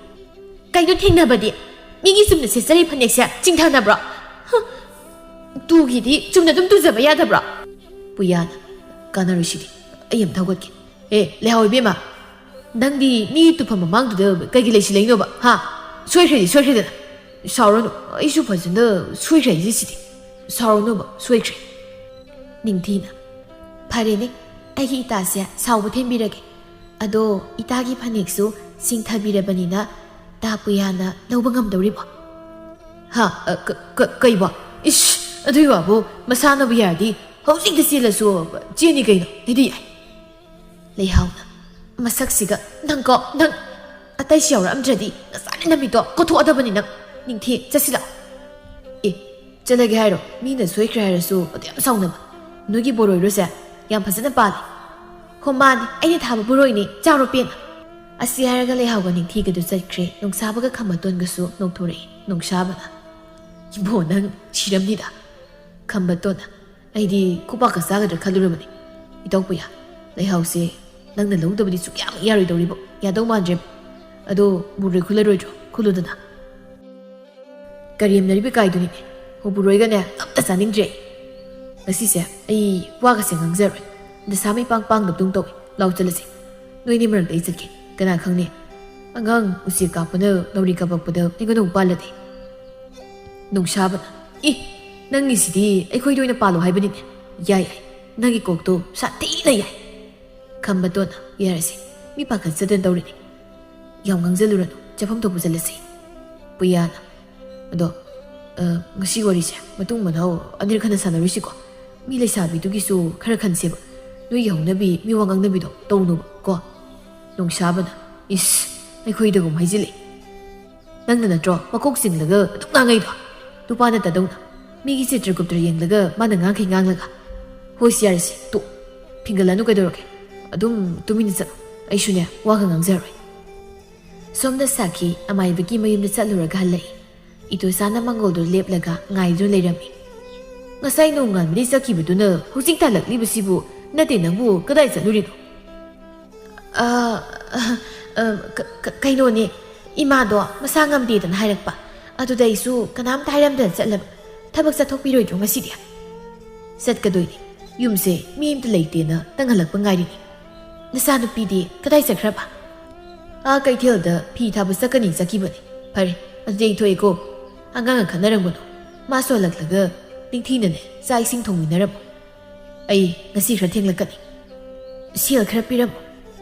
ꯀꯩꯅꯣ ꯊꯦꯡꯅꯕꯗꯤ ꯃꯤꯒꯤ ꯆꯨꯝꯅ ꯁꯦꯠꯆꯔꯤ ꯐꯅꯦꯛꯁꯦ ꯆꯤꯡꯊꯅꯕ꯭ꯔꯣ ꯇꯨꯒꯤꯗꯤ ꯆꯨꯝꯅ ꯑꯗꯨꯝ ꯇꯨꯖꯕ ꯌꯥꯗꯕ꯭ꯔꯣ ꯄꯨꯌꯥꯅ ꯀꯥꯟꯅꯔꯣꯏꯁꯤꯗꯤ ꯑꯩ ꯑꯃꯇ ꯍꯧꯒꯠꯀꯦ ꯂꯩꯍꯥꯎ ꯏꯕꯦꯝꯃ ꯅꯪꯗꯤ ꯃꯤ ꯇꯨꯐꯝ ꯃꯃꯥꯡꯗꯨꯗ ꯀꯩꯒꯤ ꯂꯩꯁꯤꯜꯂꯛꯏꯅꯣꯕ ꯍꯥ ꯁꯣꯏꯈ꯭ꯔꯗꯤ ꯁꯣꯏꯈ꯭ꯔꯦꯗꯅ ꯁꯥꯎꯔꯅꯨ ꯑꯩꯁꯨ ꯐꯖꯅ ꯁꯣꯏꯈ꯭ꯔꯦ ꯍꯥꯏꯁꯤꯗꯤ ꯁꯥꯎꯔꯅꯨꯕ ꯁꯣꯏꯈ꯭ꯔꯦ ꯅꯤꯡꯊꯤꯅ ꯐꯔꯦꯅꯦ ꯑꯩꯒꯤ ꯏꯇꯥꯁꯦ ꯁꯥꯎꯕ ꯊꯦꯝꯕꯤꯔꯒꯦ ꯑꯗꯣ ꯏꯇꯥꯒꯤ ꯐꯅꯦꯛꯁꯨ ꯆꯤꯡꯊꯕꯤꯔꯕꯅꯤꯅ ꯇꯥ ꯄꯨꯌꯥꯅ ꯂꯧꯕ ꯉꯝꯗꯧꯔꯤꯕꯣ ꯍꯥ ꯀꯩꯕꯣ ꯏꯁ ꯑꯗꯨꯏ ꯋꯥꯕꯨ ꯃꯁꯥꯅꯕꯨ ꯌꯥꯔꯗꯤ ꯍꯧꯖꯤꯛꯇ ꯆꯦꯜꯂꯁꯨ ꯆꯦꯟꯅꯤ ꯀꯩꯅꯣ ꯑꯩꯗꯤ ꯌꯥꯏ ꯂꯩꯍꯥꯎꯅ ꯃꯁꯛꯁꯤꯒ ꯅꯪꯀꯣ ꯅꯪ ꯑꯇꯩꯁꯤ ꯌꯥꯎꯔꯛꯑꯝꯗ꯭ꯔꯗꯤ ꯉꯁꯥꯏ ꯅꯨꯃꯤꯠꯇꯣ ꯀꯣꯊꯣꯛꯑꯗꯕꯅꯤ ꯅꯪ ꯅꯤꯡꯊꯤ ꯆꯠꯁꯤꯜꯂꯛꯑꯣ ꯆꯠꯂꯒꯦ ꯍꯥꯏꯔꯣ ꯃꯤꯅ ꯁꯣꯏꯈ꯭ꯔꯦ ꯍꯥꯏꯔꯁꯨ ꯑꯗꯨ ꯌꯥꯝ ꯁꯥꯎꯅꯕ ꯅꯣꯏꯒꯤ ꯕꯣꯔꯣꯏꯔꯣꯁꯦ ꯌꯥꯝ ꯐꯖꯅ ꯄꯥꯜꯂꯤ ꯍꯣ ꯃꯥꯅꯤ ꯑꯩꯅ ꯊꯥꯕ ꯕꯣꯔꯣꯏꯅꯤ ꯆꯥꯔꯣ ꯄꯦꯟꯅ ꯑꯁꯤ ꯍꯥꯏꯔꯒ ꯂꯩꯍꯥꯎꯒ ꯅꯤꯡꯊꯤꯒꯗꯨ ꯆꯠꯈ꯭ꯔꯦ ꯅꯨꯡꯁꯥꯕꯒ ꯈꯝꯕꯇꯣꯟꯒꯁꯨ ꯅꯣꯛꯊꯣꯔꯛꯏ ꯅꯨꯡꯁꯥꯕꯅ ꯏꯕꯣ ꯅꯪ ꯁꯤꯔꯝꯅꯤꯗ ꯈꯝꯕꯇꯣꯟꯅ ꯑꯩꯗꯤ ꯈꯨꯄꯥꯛꯀ ꯆꯥꯒꯗ꯭ꯔꯥ ꯈꯜꯂꯨꯔꯕꯅꯤ ꯏꯇꯧ ꯄꯨꯌꯥ ꯂꯩꯍꯥꯎꯁꯦ ꯅꯪꯅ ꯂꯧꯗꯕꯗꯤ ꯁꯨꯛꯌꯥꯝ ꯌꯥꯔꯣꯏꯗꯧꯔꯤꯕꯣ ꯌꯥꯗꯧ ꯃꯥꯟꯗ꯭ꯔꯦ ꯑꯗꯣ ꯕꯣꯔꯣꯏ ꯈꯨꯜꯂꯔꯣꯏꯗ꯭ꯔꯣ ꯈꯨꯜꯂꯨꯗꯅ ꯀꯔꯦꯝꯅꯔꯤꯕ ꯀꯥꯏꯗꯨꯅꯤꯅꯦ ꯍꯣꯕꯨꯔꯣꯏꯒꯅꯦ ꯑꯝꯇ ꯆꯥꯅꯤꯡꯗ꯭ꯔꯦ ꯉꯁꯤꯁꯦ ꯑꯩ ꯋꯥꯒꯁꯦ ꯉꯥꯡꯖꯔꯣꯏ ꯗꯁꯥ ꯃꯩꯄꯥꯡ ꯄꯥꯡꯗꯕꯗꯧ ꯇꯧꯏ ꯂꯥꯎ ꯆꯠꯂꯁꯤ ꯅꯣꯏꯅꯤ ꯃꯔꯛꯇ ꯑꯩ ꯆꯠꯀꯦ ꯀꯅꯥ ꯈꯪꯅꯤ ꯑꯉꯥꯡ ꯎꯆꯦꯛ ꯀꯥꯞꯄꯅ ꯅꯧꯔꯤ ꯀꯥꯄꯛꯄꯗ ꯑꯩꯉꯣꯟꯗ ꯑꯃꯨꯛ ꯄꯥꯜꯂꯗꯤ ꯅꯨꯡꯁꯥꯕꯅ ꯅꯪꯒꯤꯁꯤꯗꯤ ꯑꯩꯈꯣꯏꯗ ꯑꯣꯏꯅ ꯄꯥꯜꯂꯣ ꯍꯥꯏꯕꯅꯤꯅꯦ ꯌꯥꯏ ꯅꯪꯒꯤ ꯀꯣꯛꯇꯣ ꯁꯥꯊꯤꯅ ꯌꯥꯏ ꯈꯝꯕꯇꯣꯟꯅ ꯌꯥꯔꯁꯤ ꯃꯤ ꯄꯥꯈꯠꯆꯗꯅ ꯇꯧꯔꯤꯅꯤ ꯌꯥꯝ ꯉꯥꯡꯖꯜꯂꯨꯔꯅꯨ ꯆꯠꯐꯝ ꯊꯣꯛꯄ ꯆꯠꯂꯁꯤ ꯄꯨꯌꯥꯅ ꯑꯗꯣ ꯉꯁꯤ ꯋꯥꯔꯤꯁꯦ ꯃꯇꯨꯡ ꯃꯅꯥꯎ ꯑꯅꯤꯔꯛ ꯍꯟꯅ ꯁꯥꯟꯅꯔꯨꯁꯤꯀꯣ ꯃꯤ ꯂꯩꯁꯥꯕꯤꯗꯨꯒꯤꯁꯨ ꯈꯔ ꯈꯟꯁꯦꯕ ꯅꯣꯏꯒꯤ ꯍꯧꯅꯕꯤ ꯃꯤ ꯋꯥ ꯉꯥꯡꯅꯕꯤꯗꯣ ꯇꯧꯅꯨꯕ ꯀꯣ ꯅꯨꯡꯁꯥꯕꯅ ꯏꯁ ꯑꯩꯈꯣꯏꯗꯒꯨꯝ ꯍꯥꯏꯖꯤꯜꯂꯤ ꯅꯪꯅ ꯅꯠꯇ꯭ꯔꯣ ꯃꯀꯣꯛ ꯆꯤꯡꯂꯒ ꯑꯗꯨꯝ ꯉꯥꯡꯉꯩꯗꯣ ꯅꯨꯄꯥꯅ ꯇꯗꯧꯅ ꯃꯤꯒꯤ ꯆꯤꯇ꯭ꯔꯒꯨꯞꯇ꯭ꯔ ꯌꯦꯡꯂꯒ ꯃꯥꯅ ꯉꯥꯡꯈꯩ ꯉꯥꯡꯂꯒ ꯍꯣꯏꯁꯤ ꯌꯥꯔꯁꯤ ꯇꯣ ꯐꯤꯡꯒꯜꯂꯅꯨ ꯀꯩꯗꯧꯔꯒꯦ ꯑꯗꯨꯝ ꯇꯨꯃꯤꯟꯅ ꯆꯠꯂꯣ ꯑꯩꯁꯨꯅꯦ ꯋꯥꯒ ꯉꯥꯡꯖꯔꯣꯏ ꯁꯣꯝꯗ ꯁꯥꯈꯤ ꯑꯃꯥꯏꯕꯒꯤ ꯃꯌꯨꯝꯗ ꯆꯠꯂꯨꯔꯒ ꯍꯜꯂꯛꯏ ꯏꯇꯣꯁꯥꯅ ꯃꯪꯒꯣꯜꯗꯨ ꯂꯦꯞꯂꯒ ꯉꯥꯏꯗꯨꯅ ꯂꯩꯔꯝꯃꯤ ꯉꯁꯥꯏ ꯅꯣꯡꯉꯥꯟꯕꯗꯩ ꯆꯠꯈꯤꯕꯗꯨꯅ ꯍꯧꯖꯤꯛ ꯇꯥꯜꯂꯛꯂꯤꯕꯁꯤꯕꯨ ꯅꯠꯇꯦ ꯅꯪꯕꯨ ꯀꯗꯥꯏ ꯆꯠꯂꯨꯔꯤꯅꯣ ꯀꯩꯅꯣꯅꯦ ꯏꯃꯥꯗꯣ ꯃꯁꯥ ꯉꯝꯗꯦꯗꯅ ꯍꯥꯏꯔꯛꯄ ꯑꯗꯨꯗ ꯑꯩꯁꯨ ꯀꯅꯥꯝꯇ ꯍꯥꯏꯔꯝꯗꯅ ꯆꯠꯂꯕ ꯊꯕꯛ ꯆꯠꯊꯣꯛꯄꯤꯔꯣꯏꯗ꯭ꯔꯣ ꯉꯁꯤꯗꯤ ꯆꯠꯀꯗꯣꯏꯅꯤ ꯌꯨꯝꯁꯦ ꯃꯤ ꯑꯃꯇ ꯂꯩꯇꯦꯅ ꯇꯪꯍꯜꯂꯛꯄ ꯉꯥꯏꯔꯤꯅꯤ ꯅꯆꯥꯅꯨꯄꯤꯗꯤ ꯀꯗꯥꯏ ꯆꯠꯈ꯭ꯔꯕ ꯀꯩꯊꯦꯜꯗ ꯐꯤ ꯊꯥꯕ ꯆꯠꯀꯅꯤ ꯆꯠꯈꯤꯕꯅꯤ ꯐꯔꯦ ꯑꯗꯨꯗꯤ ꯑꯩ ꯊꯣꯛꯑꯦꯀꯣ ꯑꯉꯥꯡꯒ ꯈꯟꯅꯔꯝꯒꯅꯨ ꯃꯥꯁꯨ ꯍꯜꯂꯛꯂꯒ ꯅꯤꯡꯊꯤꯅꯅꯦ ꯆꯥꯛ ꯏꯁꯤꯡ ꯊꯣꯡꯃꯤꯟꯅꯔꯝꯃꯣ ꯑꯩ ꯉꯁꯤ ꯈꯔ ꯊꯦꯡꯂꯛꯀꯅꯤ ꯁꯦꯜ ꯈꯔ ꯄꯤꯔꯝꯃꯣ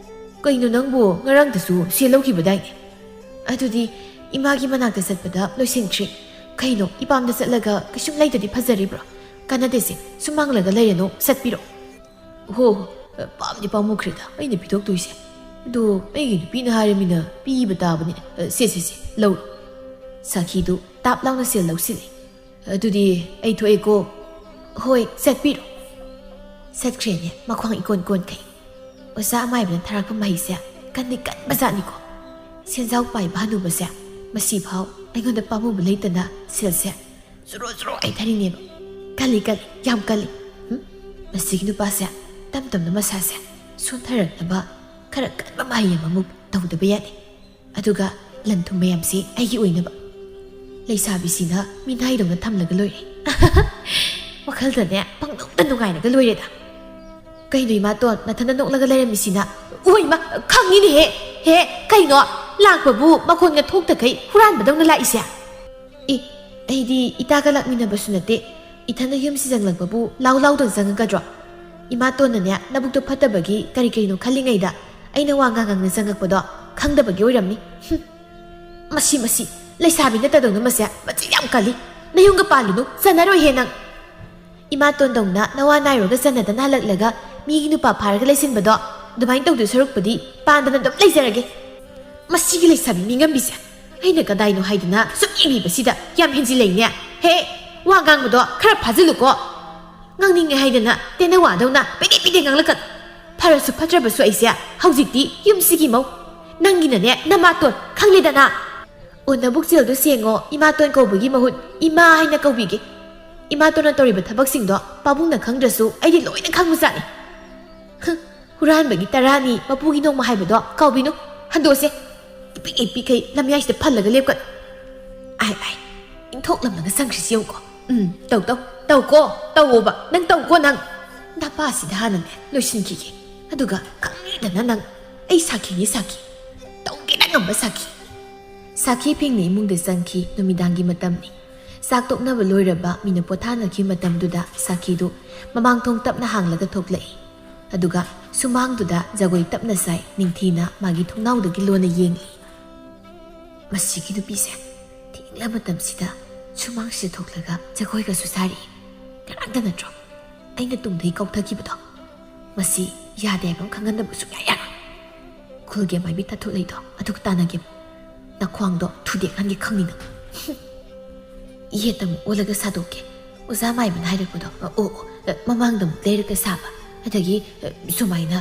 ꯀꯩꯅꯣ ꯅꯪꯕꯨ ꯉꯔꯥꯡꯗꯁꯨ ꯁꯦꯜ ꯂꯧꯈꯤꯕꯗꯥꯏꯅꯦ ꯑꯗꯨꯗꯤ ꯏꯃꯥꯒꯤ ꯃꯅꯥꯛꯇ ꯆꯠꯄꯗ ꯂꯣꯏꯁꯤꯟꯈ꯭ꯔꯦ ꯀꯩꯅꯣ ꯏꯄꯥꯝꯗ ꯆꯠꯂꯒ ꯀꯩꯁꯨꯝ ꯂꯩꯇꯗꯤ ꯐꯖꯔꯤꯕ꯭ꯔꯣ ꯀꯥꯟꯅꯗꯦꯁꯦ ꯁꯨꯝ ꯃꯥꯡꯂꯒ ꯂꯩꯔꯅꯣ ꯆꯠꯄꯤꯔꯣ ꯍꯣ ꯄꯥꯝꯗꯤ ꯄꯥꯝꯃꯨꯈ꯭ꯔꯦꯗ ꯑꯩꯅ ꯄꯤꯊꯣꯛꯇꯣꯏꯁꯦ ꯑꯗꯣ ꯑꯩꯒꯤ ꯅꯨꯄꯤꯅ ꯍꯥꯏꯔꯃꯤꯅ ꯄꯤꯕ ꯇꯥꯕꯅꯤ ꯁꯦ ꯂꯧꯔꯣ ꯁꯥꯈꯤꯗꯨ ꯇꯥꯞ ꯂꯥꯎꯅ ꯁꯦꯜ ꯂꯧꯁꯤꯜꯂꯤ ꯑꯗꯨꯗꯤ ꯑꯩ ꯊꯣꯛꯑꯦꯀꯣ ꯍꯣꯏ ꯆꯠꯄꯤꯔꯣ ꯆꯠꯈ꯭ꯔꯦꯅꯦ ꯃꯈ꯭ꯋꯥꯡ ꯏꯀꯣꯟ ꯀꯣꯟꯈꯩ ꯑꯣꯖꯥ ꯑꯃꯥꯏꯕꯅ ꯊꯥꯔꯛꯄ ꯃꯍꯩꯁꯦ ꯀꯟꯗꯤ ꯀꯟꯕꯖꯥꯠꯅꯤꯀꯣ ꯁꯦꯟꯖꯥꯎ ꯄꯥꯏꯕ ꯍꯅꯨꯕꯁꯦ ꯃꯁꯤꯐꯥꯎ ꯑꯩꯉꯣꯟꯗ ꯄꯥꯝꯃꯨꯕ ꯂꯩꯇꯅ ꯁꯦꯜꯁꯦ ꯖꯨꯔꯣ ꯖꯨꯔꯣ ꯑꯩꯊꯔꯤꯅꯦꯕ ꯀꯜꯂꯤ ꯌꯥꯝ ꯀꯜꯂꯤ ꯃꯁꯤꯒꯤ ꯅꯨꯄꯥꯁꯦ ꯇꯞ ꯇꯞꯅ ꯃꯁꯥꯁꯦ ꯁꯣꯟꯊꯔꯛꯅꯕ ꯈꯔ ꯀꯟꯕ ꯃꯍꯩ ꯑꯃꯃꯨꯛ ꯇꯧꯗꯕ ꯌꯥꯗꯦ ꯑꯗꯨꯒ ꯂꯟ ꯊꯨꯝ ꯃꯌꯥꯝꯁꯤ ꯑꯩꯒꯤ ꯑꯣꯏꯅꯕ ꯂꯩꯁꯥꯕꯤꯁꯤꯅ ꯃꯤꯅꯥꯏꯗꯧꯅ ꯊꯝꯂꯒ ꯂꯣꯏꯔꯦ ꯋꯥꯈꯜꯗꯅꯦ ꯄꯪꯅꯣꯛꯇ ꯅꯨꯡꯉꯥꯏꯔꯒ ꯂꯣꯏꯔꯦꯗ ꯀꯩꯅꯣ ꯏꯃꯥꯇꯣꯟ ꯅꯊꯟꯗ ꯅꯣꯛꯂꯒ ꯂꯩꯔꯝꯃꯤꯁꯤꯅ ꯏꯃꯥ ꯈꯪꯉꯤꯅꯦꯍꯦ ꯀꯩꯅꯣ ꯂꯥꯛꯄꯕꯨ ꯃꯈꯣꯟꯒ ꯊꯣꯛꯇꯈꯩ ꯍꯨꯔꯥꯟꯕꯗꯧꯅ ꯂꯥꯛꯏꯁꯦ ꯑꯩꯗꯤ ꯏꯇꯥꯒ ꯂꯥꯛꯃꯤꯟꯅꯕꯁꯨ ꯅꯠꯇꯦ ꯏꯊꯟꯗ ꯌꯨꯝꯁꯤ ꯆꯪꯂꯛꯄꯕꯨ ꯂꯥꯎꯗꯪ ꯆꯪꯉꯛꯀꯗ꯭ꯔꯣ ꯏꯃꯥꯇꯣꯟꯅꯅꯦ ꯅꯕꯨꯛꯇꯣ ꯐꯠꯇꯕꯒꯤ ꯀꯔꯤꯅꯣ ꯈꯜꯂꯤꯉꯩꯗ ꯑꯩꯅ ꯋꯥ ꯉꯥꯡꯅ ꯆꯪꯉꯛꯄꯗꯣ ꯈꯪꯗꯕꯒꯤ ꯑꯣꯏꯔꯝꯅꯤ ꯃꯁꯤ ꯂꯩꯁꯥꯕꯤ ꯅꯠꯇꯗꯧꯅ ꯃꯁꯦ ꯃꯆꯤꯟ ꯌꯥꯝ ꯀꯜꯂꯤ ꯅꯌꯨꯝꯒ ꯄꯥꯜꯂꯨꯅꯨ ꯆꯟꯅꯔꯣꯏꯍꯦ ꯅꯪ ꯏꯃꯥꯇꯣꯟꯗꯧꯅ ꯅꯋꯥ ꯅꯥꯏꯔꯣꯒ ꯆꯟꯅꯗꯅ ꯍꯜꯂꯛꯂꯒ ꯃꯤꯒꯤ ꯅꯨꯄꯥ ꯐꯥꯔꯒ ꯂꯩꯁꯤꯟꯕꯗꯣ ꯑꯗꯨꯃꯥꯏꯅ ꯇꯧꯗꯣꯏ ꯁꯔꯨꯛꯄꯨꯗꯤ ꯄꯥꯟꯗꯅ ꯑꯗꯨꯝ ꯂꯩꯖꯔꯒꯦ ꯃꯁꯤꯒꯤ ꯂꯩꯁꯥꯕꯤ ꯃꯤꯉꯝꯕꯤꯁꯦ ꯑꯩꯅ ꯀꯗꯥꯏꯅꯣ ꯍꯥꯏꯗꯨꯅ ꯁꯨꯝ ꯌꯦꯡꯂꯤꯕꯁꯤꯗ ꯌꯥꯝ ꯍꯦꯟꯖꯤꯜꯂꯩꯅꯦ ꯋꯥ ꯉꯥꯡꯕꯗꯣ ꯈꯔ ꯐꯥꯖꯤꯜꯂꯨꯀꯣ ꯉꯥꯡꯅꯤꯡꯉꯦ ꯍꯥꯏꯗꯅ ꯇꯦꯟꯅ ꯋꯥꯗꯧꯅ ꯄꯤꯗꯦ ꯉꯥꯡꯂꯛꯀꯅꯨ ꯐꯔꯁꯨ ꯐꯠꯇ꯭ꯔꯕꯁꯨ ꯑꯩꯁꯦ ꯍꯧꯖꯤꯛꯇꯤ ꯌꯨꯝꯁꯤꯒꯤ ꯃꯧ ꯅꯪꯒꯤꯅꯅꯦ ꯅꯃꯥꯇꯣꯟ ꯈꯪꯂꯦꯗꯅ ꯅꯕꯨꯛꯆꯦꯜꯗꯣ ꯁꯦꯡꯉꯣ ꯏꯃꯥꯇꯣꯟ ꯀꯧꯕꯒꯤ ꯃꯍꯨꯠ ꯏꯃꯥ ꯍꯥꯏꯅ ꯀꯧꯕꯤꯒꯦ ꯏꯃꯥꯇꯣꯟꯅ ꯇꯧꯔꯤꯕ ꯊꯕꯛꯁꯤꯡꯗꯣ ꯄꯥꯕꯨꯡꯅ ꯈꯪꯗ꯭ꯔꯁꯨ ꯑꯩꯗꯤ ꯂꯣꯏꯅ ꯈꯪꯕꯖꯥꯠꯅꯤ ꯍꯨꯔꯥꯟꯕꯒꯤ ꯇꯔꯥꯅꯤ ꯃꯄꯨꯒꯤ ꯅꯣꯡꯃ ꯍꯥꯏꯕꯗꯣ ꯀꯥꯎꯕꯤꯅꯨ ꯍꯟꯗꯣꯛꯁꯦ ꯏꯄꯤꯛꯈꯩ ꯂꯝꯌꯥꯏꯁꯤꯗ ꯐꯜꯂꯒ ꯂꯦꯞꯀꯅꯨ ꯏꯟꯊꯣꯛꯂꯝꯂꯒ ꯆꯪꯈ꯭ꯔꯤꯁꯤ ꯌꯦꯡꯉꯨꯀꯣ ꯇꯧꯋꯣꯕ ꯅꯪ ꯇꯧꯀꯣ ꯅꯪ ꯅꯄꯥꯁꯤꯗ ꯍꯥꯟꯅꯅꯦ ꯂꯣꯏꯁꯤꯟꯈꯤꯒꯦ ꯑꯗꯨꯒ ꯈꯪꯉꯦꯗꯅ ꯅꯪ ꯑꯩ ꯁꯥꯈꯤꯅꯤ ꯇꯧꯒꯦꯅ ꯉꯝꯕ ꯁꯥꯈꯤ ꯐꯤꯡꯅ ꯏꯃꯨꯡꯗ ꯆꯪꯈꯤ ꯅꯨꯃꯤꯗꯥꯡꯒꯤ ꯃꯇꯝꯅꯤ ꯆꯥꯛ ꯇꯣꯛꯅꯕ ꯂꯣꯏꯔꯕ ꯃꯤꯅ ꯄꯣꯊꯥꯅꯈꯤꯕ ꯃꯇꯝꯗꯨꯗ ꯁꯥꯈꯤꯗꯨ ꯃꯃꯥꯡꯊꯣꯡ ꯇꯞꯅ ꯍꯥꯡꯂꯒ ꯊꯣꯛꯂꯛꯏ ꯑꯗꯨꯒ ꯁꯨꯃꯥꯡꯗꯨꯗ ꯖꯒꯣꯏ ꯇꯞꯅ ꯁꯥꯏ ꯅꯤꯡꯊꯤꯅ ꯃꯥꯒꯤ ꯊꯣꯡꯅꯥꯎꯗꯒꯤ ꯂꯣꯟꯅ ꯌꯦꯡꯂꯤ ꯃꯁꯤꯒꯤ ꯅꯨꯄꯤꯁꯦ ꯊꯦꯡꯂ ꯃꯇꯝꯁꯤꯗ ꯁꯨꯃꯥꯡꯁꯤꯗ ꯊꯣꯛꯂꯒ ꯖꯒꯣꯏꯒꯁꯨ ꯁꯥꯔꯤ ꯉꯔꯥꯡꯗ ꯅꯠꯇ꯭ꯔꯣ ꯑꯩꯅ ꯇꯨꯡꯗꯒꯤ ꯀꯧꯊꯈꯤꯕꯗꯣ ꯃꯁꯤ ꯌꯥꯗꯦ ꯍꯥꯏꯕ ꯑꯃ ꯈꯪꯍꯟꯗꯕ ꯁꯨꯡꯌꯥ ꯌꯥꯔꯣꯏ ꯈꯨꯜꯒꯤ ꯃꯥꯏꯕꯤ ꯇꯥꯊꯣꯛꯂꯛꯏꯗꯣ ꯑꯗꯨꯒ ꯇꯥꯟꯅꯒꯦ ꯅꯈ꯭ꯋꯥꯡꯗꯣ ꯊꯨꯗꯦꯛꯍꯟꯒꯦ ꯈꯪꯅꯤꯅ ꯌꯦꯠꯇ ꯑꯃꯨꯛ ꯑꯣꯜꯂꯒ ꯁꯥꯗꯣꯛꯀꯦ ꯑꯣꯖꯥ ꯃꯥꯏꯕꯅ ꯍꯥꯏꯔꯛꯄꯗꯣ ꯃꯃꯥꯡꯗ ꯑꯃꯨꯛ ꯂꯩꯔꯒ ꯁꯥꯕ ꯑꯗꯒꯤ ꯁꯨꯃꯥꯏꯅ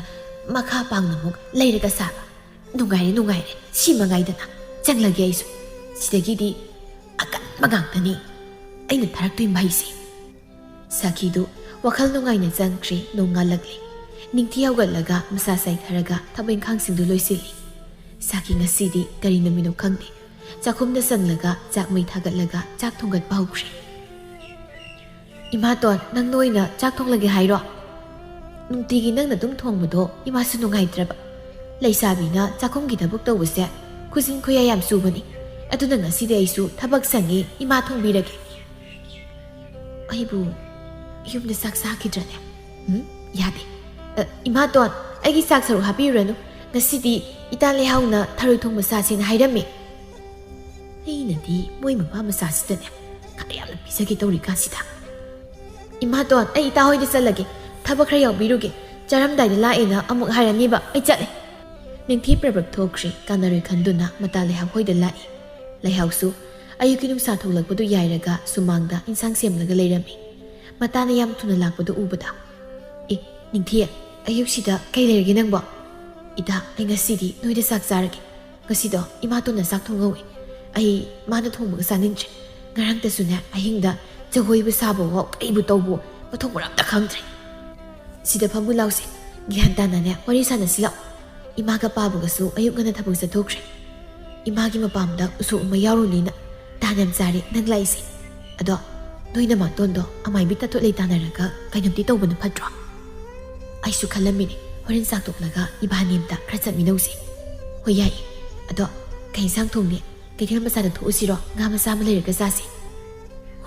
ꯃꯈꯥ ꯄꯥꯡꯅ ꯑꯃꯨꯛ ꯂꯩꯔꯒ ꯁꯥꯕ ꯅꯨꯡꯉꯥꯏꯔꯦ ꯁꯤ ꯃꯉꯥꯏꯗꯅ ꯆꯪꯂꯒꯦ ꯑꯩꯁꯨ ꯁꯤꯗꯒꯤꯗꯤ ꯑꯀꯟꯕ ꯉꯥꯛꯇꯅꯤ ꯑꯩꯅ ꯊꯥꯔꯛꯇꯣꯏ ꯃꯍꯩꯁꯦ ꯁꯥꯈꯤꯗꯨ ꯋꯥꯈꯜ ꯅꯨꯡꯉꯥꯏꯅ ꯆꯪꯈ꯭ꯔꯦ ꯅꯣꯡꯉꯥꯜꯂꯛꯂꯤ ꯅꯤꯡꯊꯤ ꯍꯧꯒꯠꯂꯒ ꯃꯁꯥ ꯆꯥꯏꯊꯔꯒ ꯊꯕꯛ ꯏꯪꯈꯥꯡꯁꯤꯡꯗꯨ ꯂꯣꯏꯁꯤꯜꯂꯤ ꯁꯥꯈꯤ ꯉꯁꯤꯗꯤ ꯀꯔꯤ ꯅꯨꯃꯤꯠꯅꯣ ꯈꯪꯗꯦ ꯆꯥꯛꯈꯨꯝꯗ ꯆꯪꯂꯒ ꯆꯥꯛ ꯃꯩ ꯊꯥꯒꯠꯂꯒ ꯆꯥꯛ ꯊꯣꯡꯒꯠꯄ ꯍꯧꯈ꯭ꯔꯦ ꯏꯃꯥꯇꯣꯟ ꯅꯪ ꯅꯣꯏꯅ ꯆꯥꯛ ꯊꯣꯡꯂꯒꯦ ꯍꯥꯏꯔꯣ ꯅꯨꯡꯇꯤꯒꯤ ꯅꯪꯅ ꯑꯗꯨꯝ ꯊꯣꯡꯕꯗꯣ ꯏꯃꯥꯁꯨ ꯅꯨꯡꯉꯥꯏꯇ꯭ꯔꯕ ꯂꯩꯁꯥꯕꯤꯅ ꯆꯥꯛꯈꯨꯝꯒꯤ ꯊꯕꯛ ꯇꯧꯕꯁꯦ ꯈꯨꯖꯤꯟ ꯈꯨꯌꯥ ꯌꯥꯝ ꯁꯨꯕꯅꯤ ꯑꯗꯨꯅ ꯉꯁꯤꯗꯤ ꯑꯩꯁꯨ ꯊꯕꯛ ꯁꯪꯉꯤ ꯏꯃꯥ ꯊꯣꯡꯕꯤꯔꯒꯦ ꯑꯩꯕꯨ ꯌꯨꯝꯗ ꯆꯥꯛ ꯆꯥꯈꯤꯗ꯭ꯔꯅꯦ ꯌꯥꯗꯦ ꯏꯃꯥꯇꯣꯟ ꯑꯩꯒꯤ ꯆꯥꯛ ꯁꯔꯨꯛ ꯍꯥꯞꯄꯤꯔꯨꯔꯅꯨ ꯉꯁꯤꯗꯤ ꯏꯇꯥ ꯂꯩꯍꯥꯎꯅ ꯊꯔꯣꯏ ꯊꯣꯡꯕ ꯆꯥꯁꯦꯅ ꯍꯥꯏꯔꯝꯃꯤ ꯑꯩꯅꯗꯤ ꯃꯣꯏ ꯃꯄꯥ ꯃꯆꯥꯁꯤꯗꯅꯦ ꯈꯔ ꯌꯥꯝꯅ ꯄꯤꯖꯒꯦ ꯇꯧꯔꯤꯀꯥꯟꯁꯤꯗ ꯏꯃꯥꯇꯣꯟ ꯑꯩ ꯏꯇꯥ ꯍꯣꯏꯗ ꯆꯠꯂꯒꯦ ꯊꯕꯛ ꯈꯔ ꯌꯥꯎꯕꯤꯔꯨꯒꯦ ꯆꯥꯔꯝꯗꯥꯏꯗ ꯂꯥꯛꯑꯦꯅ ꯑꯃꯨꯛ ꯍꯥꯏꯔꯅꯤꯕ ꯑꯩ ꯆꯠꯂꯦ ꯅꯤꯡꯊꯤ ꯄ꯭ꯔꯕꯛ ꯊꯣꯛꯈ꯭ꯔꯦ ꯀꯥꯟꯅꯔꯣꯏ ꯈꯟꯗꯨꯅ ꯃꯇꯥ ꯂꯩꯍꯥꯎ ꯍꯣꯏꯗ ꯂꯥꯛꯏ ꯂꯩꯍꯥꯎꯁꯨ ꯑꯌꯨꯛꯀꯤ ꯅꯨꯡꯁꯥ ꯊꯣꯛꯂꯛꯄꯗꯨ ꯌꯥꯏꯔꯒ ꯁꯨꯃꯥꯡꯗ ꯏꯟꯁꯥꯡ ꯁꯦꯝꯂꯒ ꯂꯩꯔꯝꯃꯤ ꯃꯇꯥꯅ ꯌꯥꯝ ꯊꯨꯅ ꯂꯥꯛꯄꯗꯨ ꯎꯕꯗ ꯅꯤꯡꯊꯤ ꯑꯌꯨꯛꯁꯤꯗ ꯀꯩ ꯂꯩꯔꯒꯦ ꯅꯪꯕꯣ? ꯏꯇꯥ, ꯑꯩ ꯉꯁꯤꯗꯤ ꯅꯣꯏꯗ ꯆꯥꯛ ꯆꯥꯔꯒꯦ. ꯉꯁꯤꯗꯣ ꯏꯃꯥꯇꯣꯟꯅ ꯆꯥꯛ ꯊꯣꯡꯍꯧꯏ. ꯑꯩ ꯃꯥꯅ ꯊꯣꯡꯕꯒ ꯆꯥꯅꯤꯡꯗ꯭ꯔꯦ. ꯉꯔꯥꯡꯇꯁꯨꯅꯦ ꯑꯍꯤꯡꯗ ꯖꯒꯣꯏꯕꯨ ꯁꯥꯕꯋꯣ ꯀꯩꯕꯨ ꯇꯧꯕꯣ ꯃꯊꯣꯡ ꯃꯔꯝ ꯑꯝꯇ ꯈꯪꯗ꯭ꯔꯦ. ꯁꯤꯗ ꯐꯝꯕꯨ ꯂꯥꯎꯁꯦ. ꯒ꯭ꯌꯥꯟ ꯇꯥꯅꯅꯦ ꯋꯥꯔꯤ ꯁꯥꯟꯅꯁꯤ ꯂꯥꯛꯑꯣ. ꯏꯃꯥꯒ ꯄꯥꯕꯒꯁꯨ ꯑꯌꯨꯛ ꯉꯟꯅ ꯊꯕꯛ ꯆꯠꯊꯣꯛꯈ꯭ꯔꯦ. ꯏꯃꯥꯒꯤ ꯃꯄꯥꯝꯗ ꯎꯁꯣꯞ ꯑꯃ ꯌꯥꯎꯔꯨꯅꯤꯅ ꯇꯥꯟ ꯌꯥꯝ ꯆꯥꯔꯦ ꯅꯪ ꯂꯥꯛꯏꯁꯦ. ꯑꯗꯣ ꯅꯣꯏ ꯅꯃꯥꯇꯣꯟꯗꯣ ꯑꯃꯥꯏꯕꯤ ꯇꯥꯊꯣꯠ ꯂꯩ ꯇꯥꯟꯅꯔꯒ ꯀꯩꯅꯣꯝꯇꯤ ꯇꯧꯕꯅ ꯐꯠꯇ꯭ꯔꯣ? ꯑꯩꯁꯨ ꯈꯜꯂꯝꯃꯤꯅꯦ ꯍꯣꯔꯦꯟ ꯆꯥꯛ ꯇꯣꯛꯂꯒ ꯏꯕꯥꯅꯤ ꯑꯝꯇ ꯈꯔ ꯆꯠꯃꯤꯟꯅꯧꯁꯦ. ꯍꯣꯏ ꯌꯥꯏꯌꯦ. ꯑꯗꯣ ꯀꯩ ꯏꯟꯁꯥꯡ ꯊꯣꯡꯅꯤ? ꯀꯩꯊꯦꯜ ꯃꯆꯥꯗ ꯊꯣꯛꯎꯁꯤꯔꯣ? ꯉꯥ ꯃꯆꯥ ꯑꯃ ꯂꯩꯔꯒ ꯆꯥꯁꯦ.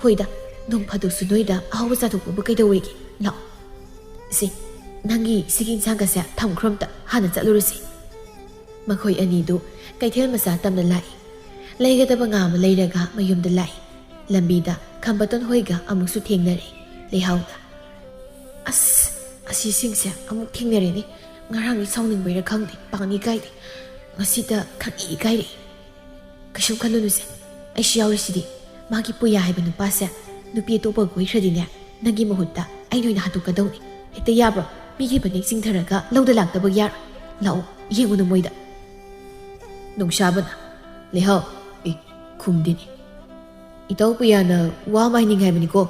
ꯍꯣꯏꯗ, ꯅꯣꯡ ꯐꯥꯗꯣꯛꯁꯨ ꯅꯣꯏꯗ ꯑꯍꯥꯎꯕ ꯆꯥꯊꯣꯛꯄꯕꯨ ꯀꯩꯗꯧꯋꯦꯒꯦ? ꯂꯥꯛꯑꯣ. ꯁꯤ ꯅꯪꯒꯤ ꯁꯤꯒꯤ ꯏꯟꯁꯥꯡꯒꯁꯦ ꯊꯝꯈ꯭ꯔꯣ, ꯑꯝꯇ ꯍꯥꯟꯅ ꯆꯠꯂꯨꯔꯁꯤ. ꯃꯈꯣꯏ ꯑꯅꯤꯗꯨ ꯀꯩꯊꯦꯜ ꯃꯆꯥ ꯇꯝꯅ ꯂꯥꯛꯏ. ꯂꯩꯒꯗꯕ ꯉꯥ ꯑꯃ ꯂꯩꯔꯒ ꯃꯌꯨꯝꯗ ꯂꯥꯛꯏ. ꯂꯝꯕꯤꯗ ꯈꯝꯕꯇꯣꯟ ꯍꯣꯏꯒ ꯑꯃꯨꯛꯁꯨ ꯊꯦꯡꯅꯔꯦ. ꯂꯩꯍꯥꯎꯗ ꯑꯁ ꯑꯁꯤꯁꯤꯡꯁꯦ ꯑꯃꯨꯛ ꯊꯦꯡꯅꯔꯦꯅꯦ. ꯉꯔꯥꯡꯗꯤ ꯁꯥꯎꯅꯤꯡꯕꯩꯔꯥ ꯈꯪꯗꯦ ꯄꯥꯡꯅꯤ ꯀꯥꯏꯗꯦ. ꯉꯁꯤꯗ ꯈꯪꯏ ꯀꯥꯏꯔꯛꯏ. ꯀꯩꯁꯨꯝ ꯈꯜꯂꯨꯅꯨꯁꯦ, ꯑꯩꯁꯨ ꯌꯥꯎꯔꯤꯁꯤꯗꯤ. ꯃꯥꯒꯤ ꯄꯨꯌꯥ ꯍꯥꯏꯕ ꯅꯨꯄꯥꯁꯦ ꯅꯨꯄꯤ ꯑꯇꯣꯞꯄ ꯀꯣꯏꯈ꯭ꯔꯗꯤꯅꯦ ꯅꯪꯒꯤ ꯃꯍꯨꯠꯇ ꯑꯩ ꯑꯣꯏꯅ ꯍꯥꯠꯇꯣꯛꯀꯗꯧꯅꯤ. ꯍꯦꯛꯇ ꯌꯥꯕ꯭ꯔꯣ? ꯃꯤꯒꯤ ꯕꯅꯦꯛ ꯆꯤꯡꯊꯔꯒ ꯂꯧꯗ ꯂꯥꯛꯇꯕ ꯌꯥꯔꯣꯏ. ꯂꯥꯛꯑꯣ ꯌꯦꯡꯉꯨꯅꯨ ꯃꯣꯏꯗ. ꯅꯨꯡꯁꯥꯕꯅ ꯂꯩꯍꯥꯎ ꯈꯨꯝꯗꯤꯅꯤ. ꯏꯇꯥꯎ ꯄꯨꯌꯥꯅ ꯋꯥ ꯑꯃ ꯍꯥꯏꯅꯤꯡꯉꯦ ꯍꯥꯏꯕꯅꯤꯀꯣ.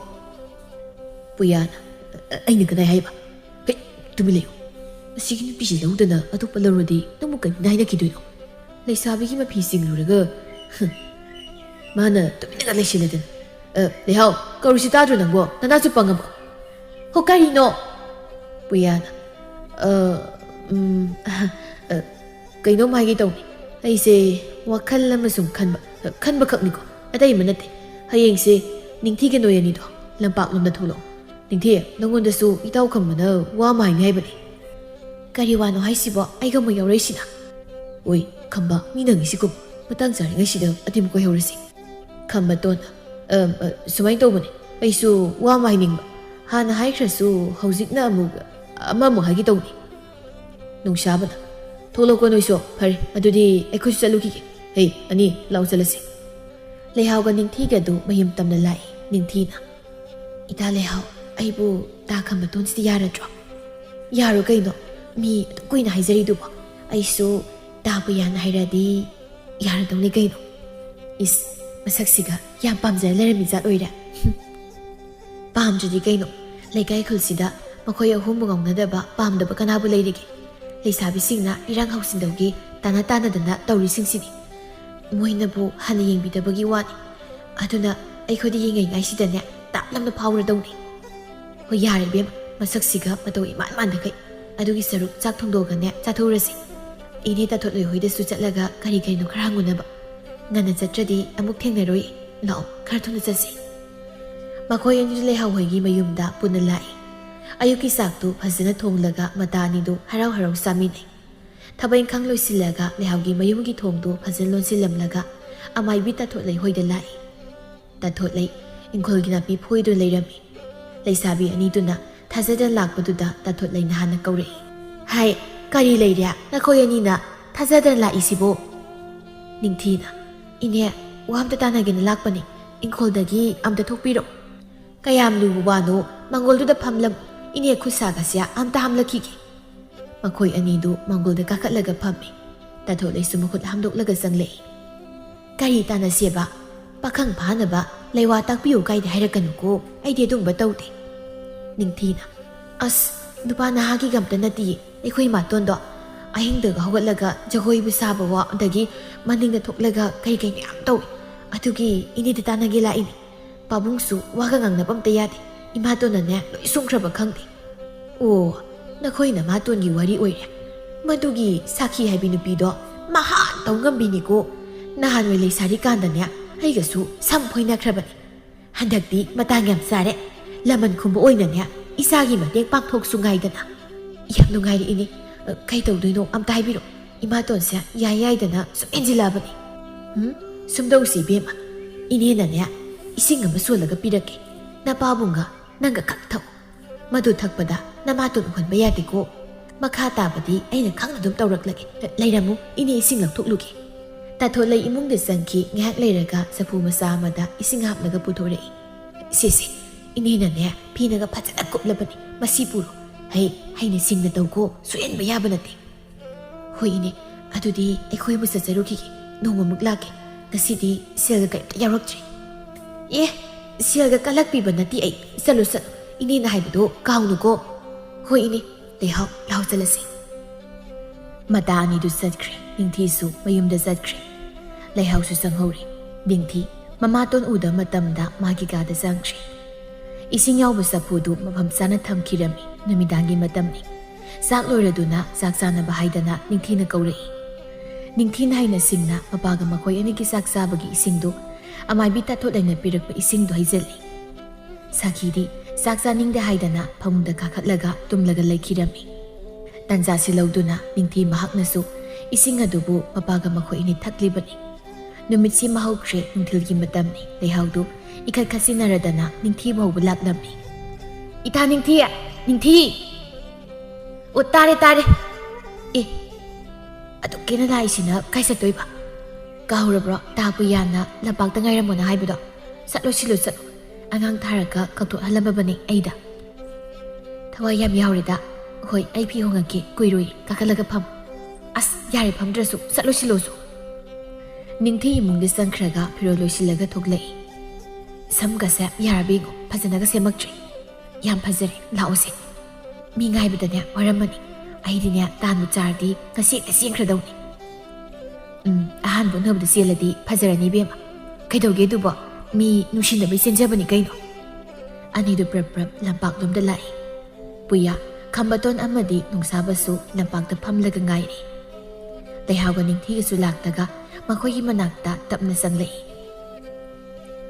ꯄꯨꯌꯥꯅ ꯑꯩꯅ ꯀꯗꯥꯏ ꯍꯥꯏꯕ? ꯍꯦ ꯇꯨꯃꯤꯟ ꯂꯩꯌꯨ. ꯑꯁꯤꯒꯤ ꯅꯨꯄꯤꯁꯤ ꯂꯧꯗꯅ ꯑꯇꯣꯞꯄ ꯂꯧꯔꯗꯤ ꯅꯪꯕꯨ ꯀꯩꯅ ꯍꯥꯏꯅꯈꯤꯗꯣꯏꯅꯣ? ꯂꯩꯁꯥꯕꯤꯒꯤ ꯃꯐꯤ ꯆꯤꯡꯂꯨꯔꯒ ꯃꯥꯅ ꯇꯨꯃꯤꯟꯅꯒ ꯂꯩꯁꯤꯜꯂꯗꯅ. ꯂꯩꯍꯥꯎ ꯀꯧꯔꯤꯁꯤ ꯇꯥꯗ꯭ꯔꯣ ꯅꯪꯕꯣ? ꯅꯅꯥꯁꯨ ꯄꯪꯉꯕꯣ? ꯍꯣ ꯀꯔꯤꯅꯣ? ꯄꯨꯌꯥꯅ ꯀꯩꯅꯣꯝ ꯍꯥꯏꯒꯦ ꯇꯧꯅꯤ. ꯑꯩꯁꯦ ꯋꯥꯈꯜ ꯑꯃ ꯁꯨꯝ ꯈꯟꯕ ꯈꯛꯅꯤꯀꯣ, ꯑꯇꯩ ꯑꯃ ꯅꯠꯇꯦ. ꯍꯌꯦꯡꯁꯦ ꯅꯤꯡꯊꯤꯒ ꯅꯣꯏ ꯑꯅꯤꯗꯣ ꯂꯝꯄꯥꯛꯂꯣꯝꯗ ꯊꯣꯛꯂꯛꯑꯣ. ꯅꯤꯡꯊꯤ, ꯅꯪꯉꯣꯟꯗꯁꯨ ꯏꯇꯥꯎ ꯈꯝꯕꯅ ꯋꯥ ꯑꯃ ꯍꯥꯏꯅꯤ ꯍꯥꯏꯕꯅꯤ. ꯀꯔꯤ ꯋꯥꯅꯣ ꯍꯥꯏꯁꯤꯕꯣ? ꯑꯩꯒ ꯑꯃꯨꯛ ꯌꯥꯎꯔꯛꯏꯁꯤꯅ. ꯑꯣꯏ ꯈꯝꯕ, ꯃꯤ ꯅꯪꯉꯤꯁꯤꯀꯣ. ꯃꯇꯥꯡ ꯆꯥꯔꯤꯉꯩꯁꯤꯗ ꯑꯗꯨꯝ ꯀꯣꯏꯍꯧꯔꯁꯤ. ꯈꯝꯕꯇꯣꯟ ꯁꯨꯃꯥꯏꯅ ꯇꯧꯕꯅꯤ. ꯑꯩꯁꯨ ꯋꯥ ꯑꯃ ꯍꯥꯏꯅꯤꯡꯕ. ꯍꯥꯟꯅ ꯍꯥꯏꯈ꯭ꯔꯁꯨ ꯍꯧꯖꯤꯛꯅ ꯑꯃꯃꯨꯛ ꯍꯥꯏꯒꯦ ꯇꯧꯅꯤ. ꯅꯨꯡꯁꯥꯕꯅ ꯊꯣꯛꯂꯛꯄ ꯅꯣꯏꯁꯨ. ꯐꯔꯦ ꯑꯗꯨꯗꯤ ꯑꯩꯈꯣꯏꯁꯨ ꯆꯠꯂꯨꯈꯤꯒꯦ. ꯍꯦ ꯑꯅꯤ ꯂꯥꯎ ꯆꯠꯂꯁꯤ. ꯂꯩꯍꯥꯎꯒ ꯅꯤꯡꯊꯤꯒꯗꯨ ꯃꯌꯨꯝ ꯇꯝꯅ ꯂꯥꯛꯏ. ꯅꯤꯡꯊꯤꯅ ꯏꯇꯥ ꯂꯩꯍꯥꯎ, ꯑꯩꯕꯨ ꯇꯥ ꯈꯝꯕꯇꯣꯟꯁꯤꯗꯤ ꯌꯥꯔꯗ꯭ꯔꯣ? ꯌꯥꯔꯣ ꯀꯩꯅꯣ? ꯃꯤ ꯑꯗꯨꯝ ꯀꯨꯏꯅ ꯍꯥꯏꯖꯔꯤꯗꯨꯕꯣ. ꯑꯩꯁꯨ ꯇꯥꯕ ꯌꯥꯅ ꯍꯥꯏꯔꯗꯤ ꯌꯥꯔꯗꯧꯅꯤ ꯀꯩꯅꯣ. ꯏꯁ ꯃꯁꯛꯁꯤꯒ ꯌꯥꯝ ꯄꯥꯝꯖꯔ ꯂꯩꯔꯝꯃꯤ ꯖꯥꯠ ꯑꯣꯏꯔꯦ. ꯄꯥꯝꯗ꯭ꯔꯗꯤ ꯀꯩꯅꯣ? ꯂꯩꯀꯥꯏ ꯈꯨꯜꯁꯤꯗ ꯃꯈꯣꯏ ꯑꯍꯨꯝꯕꯨ ꯉꯥꯎꯅꯗꯕ ꯄꯥꯝꯗꯕ ꯀꯅꯥꯕꯨ ꯂꯩꯔꯤꯒꯦ? ꯂꯩꯁꯥꯕꯤꯁꯤꯡꯅ ꯏꯔꯥꯡ ꯍꯧꯁꯤꯟꯗꯧꯒꯤ ꯇꯥꯟꯅꯗꯅ ꯇꯧꯔꯤꯁꯤꯡꯁꯤꯅꯤ. ꯃꯣꯏꯅꯕꯨ ꯍꯟꯅ ꯌꯦꯡꯕꯤꯗꯕꯒꯤ ꯋꯥꯅꯤ. ꯑꯗꯨꯅ ꯑꯩꯈꯣꯏꯗꯤ ꯌꯦꯡꯉꯩꯉꯩꯁꯤꯗꯅꯦ ꯇꯥꯞꯂꯝꯅ ꯐꯥꯎꯔꯗꯧꯅꯤ. ꯍꯣꯏ ꯌꯥꯔꯦ ꯏꯕꯦꯝꯃ, ꯃꯁꯛꯁꯤꯒ ꯃꯇꯧ ꯏꯃꯥꯟ ꯃꯥꯟꯗꯈꯩ. ꯑꯗꯨꯒꯤ ꯁꯔꯨꯛ ꯆꯥꯛ ꯊꯣꯡꯗꯣꯛꯑꯒꯅꯦ ꯆꯥꯊꯣꯛꯎꯔꯁꯤ. ꯏꯅꯦ ꯇꯥꯊꯣꯠꯂꯣꯏ ꯍꯣꯏꯗꯁꯨ ꯆꯠꯂꯒ ꯀꯔꯤꯅꯣ ꯈꯔ ꯍꯪꯉꯨꯅꯕ. ꯉꯟꯅ ꯆꯠꯇ꯭ꯔꯗꯤ ꯑꯃꯨꯛ ꯊꯦꯡꯅꯔꯣꯏ. ꯂꯥꯛꯑꯣ ꯈꯔ ꯊꯨꯅ ꯆꯠꯁꯤ. ꯃꯈꯣꯏ ꯑꯅꯤꯗꯨ ꯂꯩꯍꯥꯎ ꯍꯣꯏꯒꯤ ꯃꯌꯨꯝꯗ ꯄꯨꯟꯅ ꯂꯥꯛꯏ. ꯑꯌꯨꯛꯀꯤ ꯆꯥꯛꯇꯨ ꯐꯖꯅ ꯊꯣꯡꯂꯒ ꯃꯇꯥ ꯑꯅꯤꯗꯨ ꯍꯔꯥꯎ ꯍꯔꯥꯎ ꯆꯥꯃꯤꯟꯅꯩ. ꯊꯕꯛ ꯏꯪꯈꯥꯡ ꯂꯣꯏꯁꯤꯜꯂꯒ ꯂꯩꯍꯥꯎꯒꯤ ꯃꯌꯨꯝꯒꯤ ꯊꯣꯡꯗꯨ ꯐꯖꯅ ꯂꯣꯟꯁꯤꯜꯂꯝꯂꯒ ꯑꯃꯥꯏꯕꯤ ꯇꯥꯊꯣꯠꯂꯩ ꯍꯣꯏꯗ ꯂꯥꯛꯏ. ꯇꯥꯊꯣꯠꯂꯩ ꯏꯪꯈꯣꯜꯒꯤ ꯅꯥꯄꯤ ꯐꯣꯏꯗꯨꯅ ꯂꯩꯔꯝꯃꯤ. ꯂꯩꯁꯥꯕꯤ ꯑꯅꯤꯗꯨꯅ ꯊꯥꯖꯗꯅ ꯂꯥꯛꯄꯗꯨꯗ ꯇꯥꯊꯣꯠꯂꯩꯅ ꯍꯥꯟꯅ ꯀꯧꯔꯛꯏ. ꯍꯥꯏ ꯀꯔꯤ ꯂꯩꯔꯦ ꯅꯈꯣꯏ ꯑꯅꯤꯅ ꯊꯥꯖꯗꯅ ꯂꯥꯛꯏꯁꯤꯕꯣ? ꯅꯤꯡꯊꯤꯅ ꯏꯅꯦ ꯋꯥ ꯑꯝꯇ ꯇꯥꯟꯅꯒꯦꯅ ꯂꯥꯛꯄꯅꯤ. ꯏꯪꯈꯣꯜꯗꯒꯤ ꯑꯝꯇ ꯊꯣꯛꯄꯤꯔꯣ. ꯀꯌꯥꯝ ꯂꯨꯕ ꯋꯥꯅꯣ? ꯃꯪꯒꯣꯜꯗꯨꯗ ꯐꯝꯂꯝ. ꯏꯅꯦ ꯈꯨꯠꯁꯥꯒꯁꯦ ꯑꯝꯇ ꯍꯥꯝꯂꯛꯈꯤꯒꯦ. ꯃꯈꯣꯏ ꯑꯅꯤꯗꯨ ꯃꯪꯒꯣꯜꯗ ꯀꯥꯈꯠꯂꯒ ꯐꯝꯃꯤ. ꯇꯥꯊꯣꯠꯂꯩꯁꯨ ꯃꯈꯨꯠ ꯍꯥꯝꯗꯣꯛꯂꯒ ꯆꯪꯂꯛꯏ. ꯀꯔꯤ ꯇꯥꯟꯅꯁꯦꯕ? ꯄꯥꯈꯪ ꯐꯥꯅꯕ ꯂꯩꯋꯥ ꯇꯥꯛꯄꯤꯌꯨ ꯀꯥꯏꯗ ꯍꯥꯏꯔꯛꯀꯅꯨꯀꯣ. ꯑꯩꯗꯤ ꯑꯗꯨꯝꯕ ꯇꯧꯗꯦ. ꯅꯤꯡꯊꯤꯅ ꯑꯁ ꯅꯨꯄꯥ ꯅꯍꯥꯒꯤꯒ ꯑꯝꯇ ꯅꯠꯇꯤꯌꯦ. ꯑꯩꯈꯣꯏ ꯃꯥꯇꯣꯟꯗꯣ ꯑꯍꯤꯡꯗꯒ ꯍꯧꯒꯠꯂꯒ ꯖꯒꯣꯏꯕꯨ ꯁꯥꯕ ꯋꯥ ꯑꯗꯒꯤ ꯃꯅꯤꯡꯗ ꯊꯣꯛꯂꯒ ꯀꯩ ꯃꯌꯥꯝ ꯇꯧꯏ. ꯑꯗꯨꯒꯤ ꯏꯅꯦꯗ ꯇꯥꯟꯅꯒꯦ ꯂꯥꯛꯏꯅꯤ. ꯄꯥꯕꯨꯡꯁꯨ ꯋꯥꯒ ꯉꯥꯡꯅꯕ ꯑꯝꯇ ꯌꯥꯗꯦ. ꯏꯃꯥꯇꯣꯟꯅꯅꯦ ꯂꯣꯏ ꯁꯨꯝꯈ꯭ꯔꯕ ꯈꯪꯗꯦ. ꯑꯣ ꯅꯈꯣꯏ ꯅꯃꯥꯇꯣꯟꯒꯤ ꯋꯥꯔꯤ ꯑꯣꯏꯔꯦ. ꯃꯗꯨꯒꯤ ꯁꯥꯈꯤ ꯍꯥꯏꯕꯤ ꯅꯨꯄꯤꯗꯣ ꯃꯍꯥꯟ ꯇꯧ ꯉꯝꯕꯤꯅꯤꯀꯣ. ꯅꯍꯥꯟꯋꯥꯏ ꯂꯩꯁꯥꯔꯤꯀꯥꯟꯗꯅꯦ ꯑꯩꯒꯁꯨ ꯁꯝ ꯐꯣꯏꯅꯈ꯭ꯔꯕꯅꯤ. ꯍꯟꯗꯛꯇꯤ ꯃꯇꯥꯡ ꯌꯥꯝ ꯆꯥꯔꯦ. ꯂꯃꯟ ꯈꯨꯝꯕ ꯑꯣꯏꯅꯅꯦ ꯏꯆꯥꯒꯤ ꯃꯇꯦꯡ ꯄꯥꯡꯊꯣꯛꯁꯨ ꯉꯥꯏꯗꯅ. ꯌꯥꯝ ꯅꯨꯡꯉꯥꯏꯔꯛꯏꯅꯤ. ꯀꯩ ꯇꯧꯗꯣꯏꯅꯣ ꯑꯝꯇ ꯍꯥꯏꯕꯤꯔꯣ. ꯏꯃꯥꯇꯣꯟꯁꯦ ꯌꯥꯏꯗꯅ ꯁꯨꯝ ꯏꯟꯖꯤꯜꯂꯛꯑꯕꯅꯤ. ꯁꯨꯝꯗꯧꯁꯤ ꯏꯕꯦꯝꯃ. ꯏꯅꯦꯅꯅꯦ ꯏꯁꯤꯡ ꯑꯃ ꯁꯣꯜꯂꯒ ꯄꯤꯔꯛꯀꯦ. ꯅꯄꯥꯕꯨꯡꯒ ꯅꯪꯒ ꯈꯛ ꯊꯛꯎ. ꯃꯗꯨ ꯊꯛꯄꯗ ꯅꯃꯥꯇꯣꯟ ꯎꯍꯟꯕ ꯌꯥꯗꯦꯀꯣ. ꯃꯈꯥ ꯇꯥꯕꯗꯤ ꯑꯩꯅ ꯈꯪꯅ ꯑꯗꯨꯝ ꯇꯧꯔꯛꯂꯒꯦ. ꯂꯩꯔꯝꯃꯨ ꯏꯅꯦ ꯏꯁꯤꯡ ꯂꯧꯊꯣꯛꯂꯨꯒꯦ. ꯇꯥꯊꯣꯠꯂꯩ ꯏꯃꯨꯡꯗ ꯆꯪꯈꯤ. ꯉꯥꯏꯍꯥꯛ ꯂꯩꯔꯒ ꯆꯐꯨ ꯃꯆꯥ ꯑꯃꯗ ꯏꯁꯤꯡ ꯍꯥꯞꯂꯒ ꯄꯨꯊꯣꯔꯛꯏ. ꯁꯤꯁꯦ ꯏꯅꯦꯅꯅꯦ ꯐꯤꯅꯒ ꯐꯖꯅ ꯀꯨꯞꯂꯕꯅꯤ. ꯃꯁꯤ ꯄꯨꯔꯣ. ꯍꯩꯅ ꯁꯤꯡꯅ ꯇꯧꯀꯣ ꯁꯣꯏꯍꯟꯕ ꯌꯥꯕ ꯅꯠꯇꯦ ꯍꯣꯏ ꯏꯅꯦ ꯑꯗꯨꯗꯤ ꯑꯩꯈꯣꯏ ꯑꯃꯨꯛ ꯆꯠꯆꯔꯨꯈꯤꯒꯦ ꯅꯣꯡꯃꯃꯨꯛ ꯂꯥꯛꯀꯦ ꯉꯁꯤꯗꯤ ꯁꯦꯜꯒ ꯀꯔꯤꯝꯇ ꯌꯥꯎꯔꯛꯇ꯭ꯔꯤ ꯁꯦꯜꯒ ꯀꯜꯂꯛꯄꯤꯕ ꯅꯠꯇꯦ ꯑꯩ ꯆꯠꯂꯨ ꯏꯅꯦꯅ ꯍꯥꯏꯕꯗꯣ ꯀꯥꯎꯅꯨꯀꯣ ꯍꯣꯏ ꯏꯅꯦ ꯂꯥꯎ ꯆꯠꯂꯁꯤ ꯃꯇꯥ ꯑꯅꯤꯗꯨ ꯆꯠꯈ꯭ꯔꯦ ꯅꯤꯡꯊꯤꯁꯨ ꯃꯌꯨꯝꯗ ꯆꯠꯈ꯭ꯔꯦ ꯂꯩꯍꯥꯎꯁꯨ ꯆꯪꯍꯧꯔꯤ ꯅꯤꯡꯊꯤ ꯃꯃꯥꯇꯣꯟ ꯎꯗꯕ ꯃꯇꯝꯗ ꯃꯥꯒꯤ ꯀꯥꯗ ꯆꯪꯈ꯭ꯔꯦ ꯏꯁꯤꯡ ꯌꯥꯎꯕ ꯆꯐꯨꯗꯨ ꯃꯐꯝ ꯆꯥꯅ ꯊꯝꯈꯤꯔꯝꯃꯤ ꯅꯨꯃꯤꯗꯥꯡꯒꯤ ꯃꯇꯝꯅꯤ ꯆꯥꯛ ꯂꯣꯏꯔꯗꯨꯅ ꯆꯥꯛ ꯆꯥꯅꯕ ꯍꯥꯏꯗꯅ ꯅꯤꯡꯊꯤꯅ ꯀꯧꯔꯛꯏ ꯅꯤꯡꯊꯤꯅ ꯍꯩꯅ ꯁꯤꯡꯅ ꯃꯄꯥꯒ ꯃꯈꯣꯏ ꯑꯅꯤꯒꯤ ꯆꯥꯛ ꯆꯥꯕꯒꯤ ꯏꯁꯤꯡꯗꯨ ꯑꯃꯥꯏꯕꯤ ꯇꯥꯊꯣꯠꯂꯩꯅ ꯄꯤꯔꯛꯄ ꯏꯁꯤꯡꯗꯨ ꯍꯩꯖꯤꯜꯂꯤ ꯁꯥꯈꯤꯗꯤ ꯆꯥꯛ ꯆꯥꯅꯤꯡꯗꯦ ꯍꯥꯏꯗꯅ ꯐꯃꯨꯡꯗ ꯀꯥꯈꯠꯂꯒ ꯇꯨꯝꯂꯒ ꯂꯩꯈꯤꯔꯝꯃꯤ ꯇꯟꯖꯥꯁꯤ ꯂꯧꯗꯨꯅ ꯅꯤꯡꯊꯤ ꯃꯍꯥꯛꯅꯁꯨ ꯏꯁꯤꯡ ꯑꯗꯨꯕꯨ ꯃꯄꯥꯒ ꯃꯈꯣꯏ ꯑꯅꯤ ꯊꯛꯂꯤꯕꯅꯤ ꯅꯨꯃꯤꯠꯁꯤ ꯃꯍꯧꯈ꯭ꯔꯦ ꯅꯨꯡꯊꯤꯜꯒꯤ ꯃꯇꯝꯅꯤ ꯂꯩꯍꯥꯎꯗꯨ ꯏꯈꯠ ꯈꯠꯁꯤꯟꯅꯔꯗꯅ ꯅꯤꯡꯊꯤꯕ ꯍꯧꯕ ꯂꯥꯛꯂꯝꯃꯤ ꯏꯇꯥ ꯅꯤꯡꯊꯤ ꯇꯥꯔꯦ ꯑꯗꯨꯛꯀꯦꯅ ꯂꯥꯛꯏꯁꯤꯅ ꯀꯥꯏ ꯆꯠꯇꯣꯏꯕ ꯀꯥꯎꯔꯕ꯭ꯔꯣ ꯇꯥꯄꯨ ꯌꯥꯝꯅ ꯂꯝꯄꯥꯛꯇ ꯉꯥꯏꯔꯝꯃꯣꯅ ꯍꯥꯏꯕꯗꯣ ꯆꯠꯂꯣ ꯑꯉꯥꯡ ꯊꯥꯔꯒ ꯀꯧꯊꯣꯛꯍꯜꯂꯝꯃꯕꯅꯤ ꯑꯩꯗ ꯊꯋꯥꯏ ꯌꯥꯝ ꯌꯥꯎꯔꯦꯗ ꯍꯣꯏ ꯑꯩ ꯐꯤ ꯍꯣꯡꯉꯛꯀꯦ ꯀꯨꯏꯔꯣꯏ ꯀꯥꯈꯠꯂꯒ ꯐꯝ ꯑꯁ ꯌꯥꯔꯦ ꯐꯝꯗ꯭ꯔꯁꯨ ꯆꯠꯂꯣ ꯅꯤꯡꯊꯤ ꯏꯃꯨꯡꯗ ꯆꯪꯈ꯭ꯔꯒ ꯐꯤꯔꯣꯜ ꯂꯣꯏꯁꯤꯜꯂꯒ ꯊꯣꯛꯂꯛꯏ ꯁꯝꯒꯁꯦ ꯌꯥꯔꯕꯤꯉꯣ ꯐꯖꯅꯒ ꯁꯦꯝꯃꯛꯇ꯭ꯔꯤ ꯌꯥꯝ ꯐꯖꯔꯦ ꯂꯥꯛꯑꯣꯁꯦ ꯃꯤ ꯉꯥꯏꯕꯗꯅꯦ ꯋꯥꯔꯝꯃꯅꯤ ꯑꯩꯗꯤꯅꯦ ꯇꯥꯟꯕꯨ ꯆꯥꯔꯗꯤ ꯉꯁꯤꯗ ꯆꯦꯟꯈ꯭ꯔꯗꯧꯅꯤ ꯑꯍꯥꯟꯕ ꯎꯅꯕꯗ ꯆꯦꯜꯂꯗꯤ ꯐꯖꯔꯅꯤ ꯏꯕꯦꯝꯃ ꯀꯩꯗꯧꯒꯦ ꯑꯗꯨꯕꯣ ꯃꯤ ꯅꯨꯡꯁꯤꯅꯕꯩ ꯆꯦꯟꯖꯕꯅꯤ ꯀꯩꯅꯣ ꯑꯅꯤꯗꯨ ꯄ꯭ꯔꯞ ꯂꯝꯄꯥꯛꯂꯣꯝꯗ ꯂꯥꯛꯏ ꯄꯨꯌꯥ ꯈꯝꯕꯇꯣꯟ ꯑꯃꯗꯤ ꯅꯨꯡꯁꯥꯕꯁꯨ ꯂꯝꯄꯥꯛꯇ ꯐꯝꯂꯒ ꯉꯥꯏꯔꯤ ꯂꯩꯍꯥꯎꯒ ꯅꯤꯡꯊꯤꯒꯁꯨ ꯂꯥꯛꯇꯒ ꯃꯈꯣꯏꯒꯤ ꯃꯅꯥꯛꯇ ꯇꯞꯅ ꯆꯪꯂꯛꯏ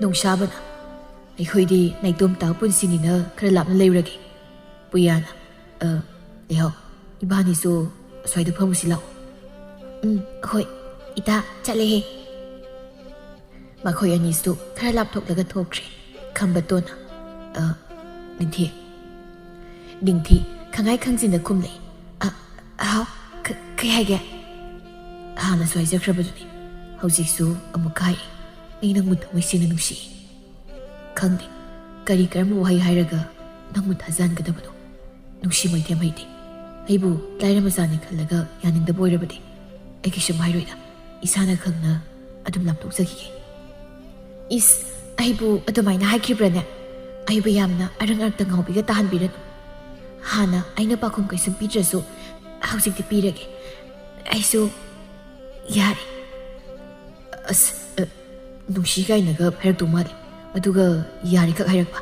ꯅꯨꯡꯁꯥꯕꯅ ꯑꯩꯈꯣꯏꯗꯤ ꯅꯥꯏꯇꯣꯝꯇ ꯄꯨꯟꯁꯤꯅꯤꯅ ꯈꯔ ꯂꯥꯞꯅ ꯂꯩꯔꯒꯦ ꯄꯨꯌꯥꯅ ꯂꯩꯍꯥꯎ ꯏꯕꯥꯅꯤꯁꯨ ꯑꯁ꯭ꯋꯥꯏꯗ ꯐꯝꯃꯨꯁꯤ ꯂꯥꯛꯑꯣ ꯍꯣꯏ ꯏꯇꯥ ꯆꯠꯂꯦꯍꯦ ꯃꯈꯣꯏ ꯑꯅꯤꯁꯨ ꯈꯔ ꯂꯥꯞꯊꯣꯛꯂꯒ ꯊꯣꯛꯈ꯭ꯔꯦ ꯈꯝꯕꯇꯣꯟꯅ ꯅꯤꯡꯊꯤ ꯈꯪꯉꯥꯏ ꯈꯪꯖꯤꯟꯅ ꯈꯨꯝꯂꯛꯏ ꯍꯥꯎ ꯀꯩ ꯍꯥꯏꯒꯦ ꯍꯥꯟꯅꯁꯨ ꯍꯥꯏꯖꯈ꯭ꯔꯕꯗꯨꯅꯤ ꯍꯧꯖꯤꯛꯁꯨ ꯑꯃꯨꯛ ꯍꯥꯏ ꯑꯩ ꯅꯪꯕꯨ ꯊꯃꯣꯏ ꯁꯦꯡꯅ ꯅꯨꯡꯁꯤ ꯈꯪꯗꯦ ꯀꯔꯝꯕ ꯋꯥꯍꯩ ꯍꯥꯏꯔꯒ ꯅꯪꯕꯨ ꯊꯥꯖꯍꯟꯒꯗꯕꯅꯣ ꯅꯨꯡꯁꯤ ꯃꯩꯇꯦꯝ ꯍꯩꯇꯦ ꯑꯩꯕꯨ ꯂꯥꯏꯔ ꯃꯆꯥꯅꯤ ꯈꯜꯂꯒ ꯌꯥꯅꯤꯡꯗꯕ ꯑꯣꯏꯔꯕꯗꯤ ꯑꯩ ꯀꯩꯁꯨꯝ ꯍꯥꯏꯔꯣꯏꯗ ꯏꯁꯥꯅ ꯈꯪꯅ ꯑꯗꯨꯝ ꯂꯥꯞꯊꯣꯛꯆꯈꯤꯒꯦ ꯑꯩꯕꯨ ꯑꯗꯨꯃꯥꯏꯅ ꯍꯥꯏꯈꯤꯕ꯭ꯔꯅꯦ ꯑꯩꯕꯨ ꯌꯥꯝꯅ ꯑꯔꯛ ꯉꯥꯎꯕꯤꯒ ꯇꯥꯍꯟꯕꯤꯔꯅꯨ ꯍꯥꯟꯅ ꯑꯩꯅ ꯄꯥꯈꯨꯝ ꯀꯩꯁꯨꯝ ꯄꯤꯗ꯭ꯔꯁꯨ ꯍꯧꯖꯤꯛꯇꯤ ꯄꯤꯔꯒꯦ ꯑꯩꯁꯨ ꯌꯥꯔꯦ ꯅꯨꯡꯁꯤ ꯀꯥꯏꯅꯒ ꯍꯥꯏꯔꯛꯇꯧ ꯃꯥꯜꯂꯦ ꯑꯗꯨꯒ ꯌꯥꯔꯦꯈꯛ ꯍꯥꯏꯔꯛꯄ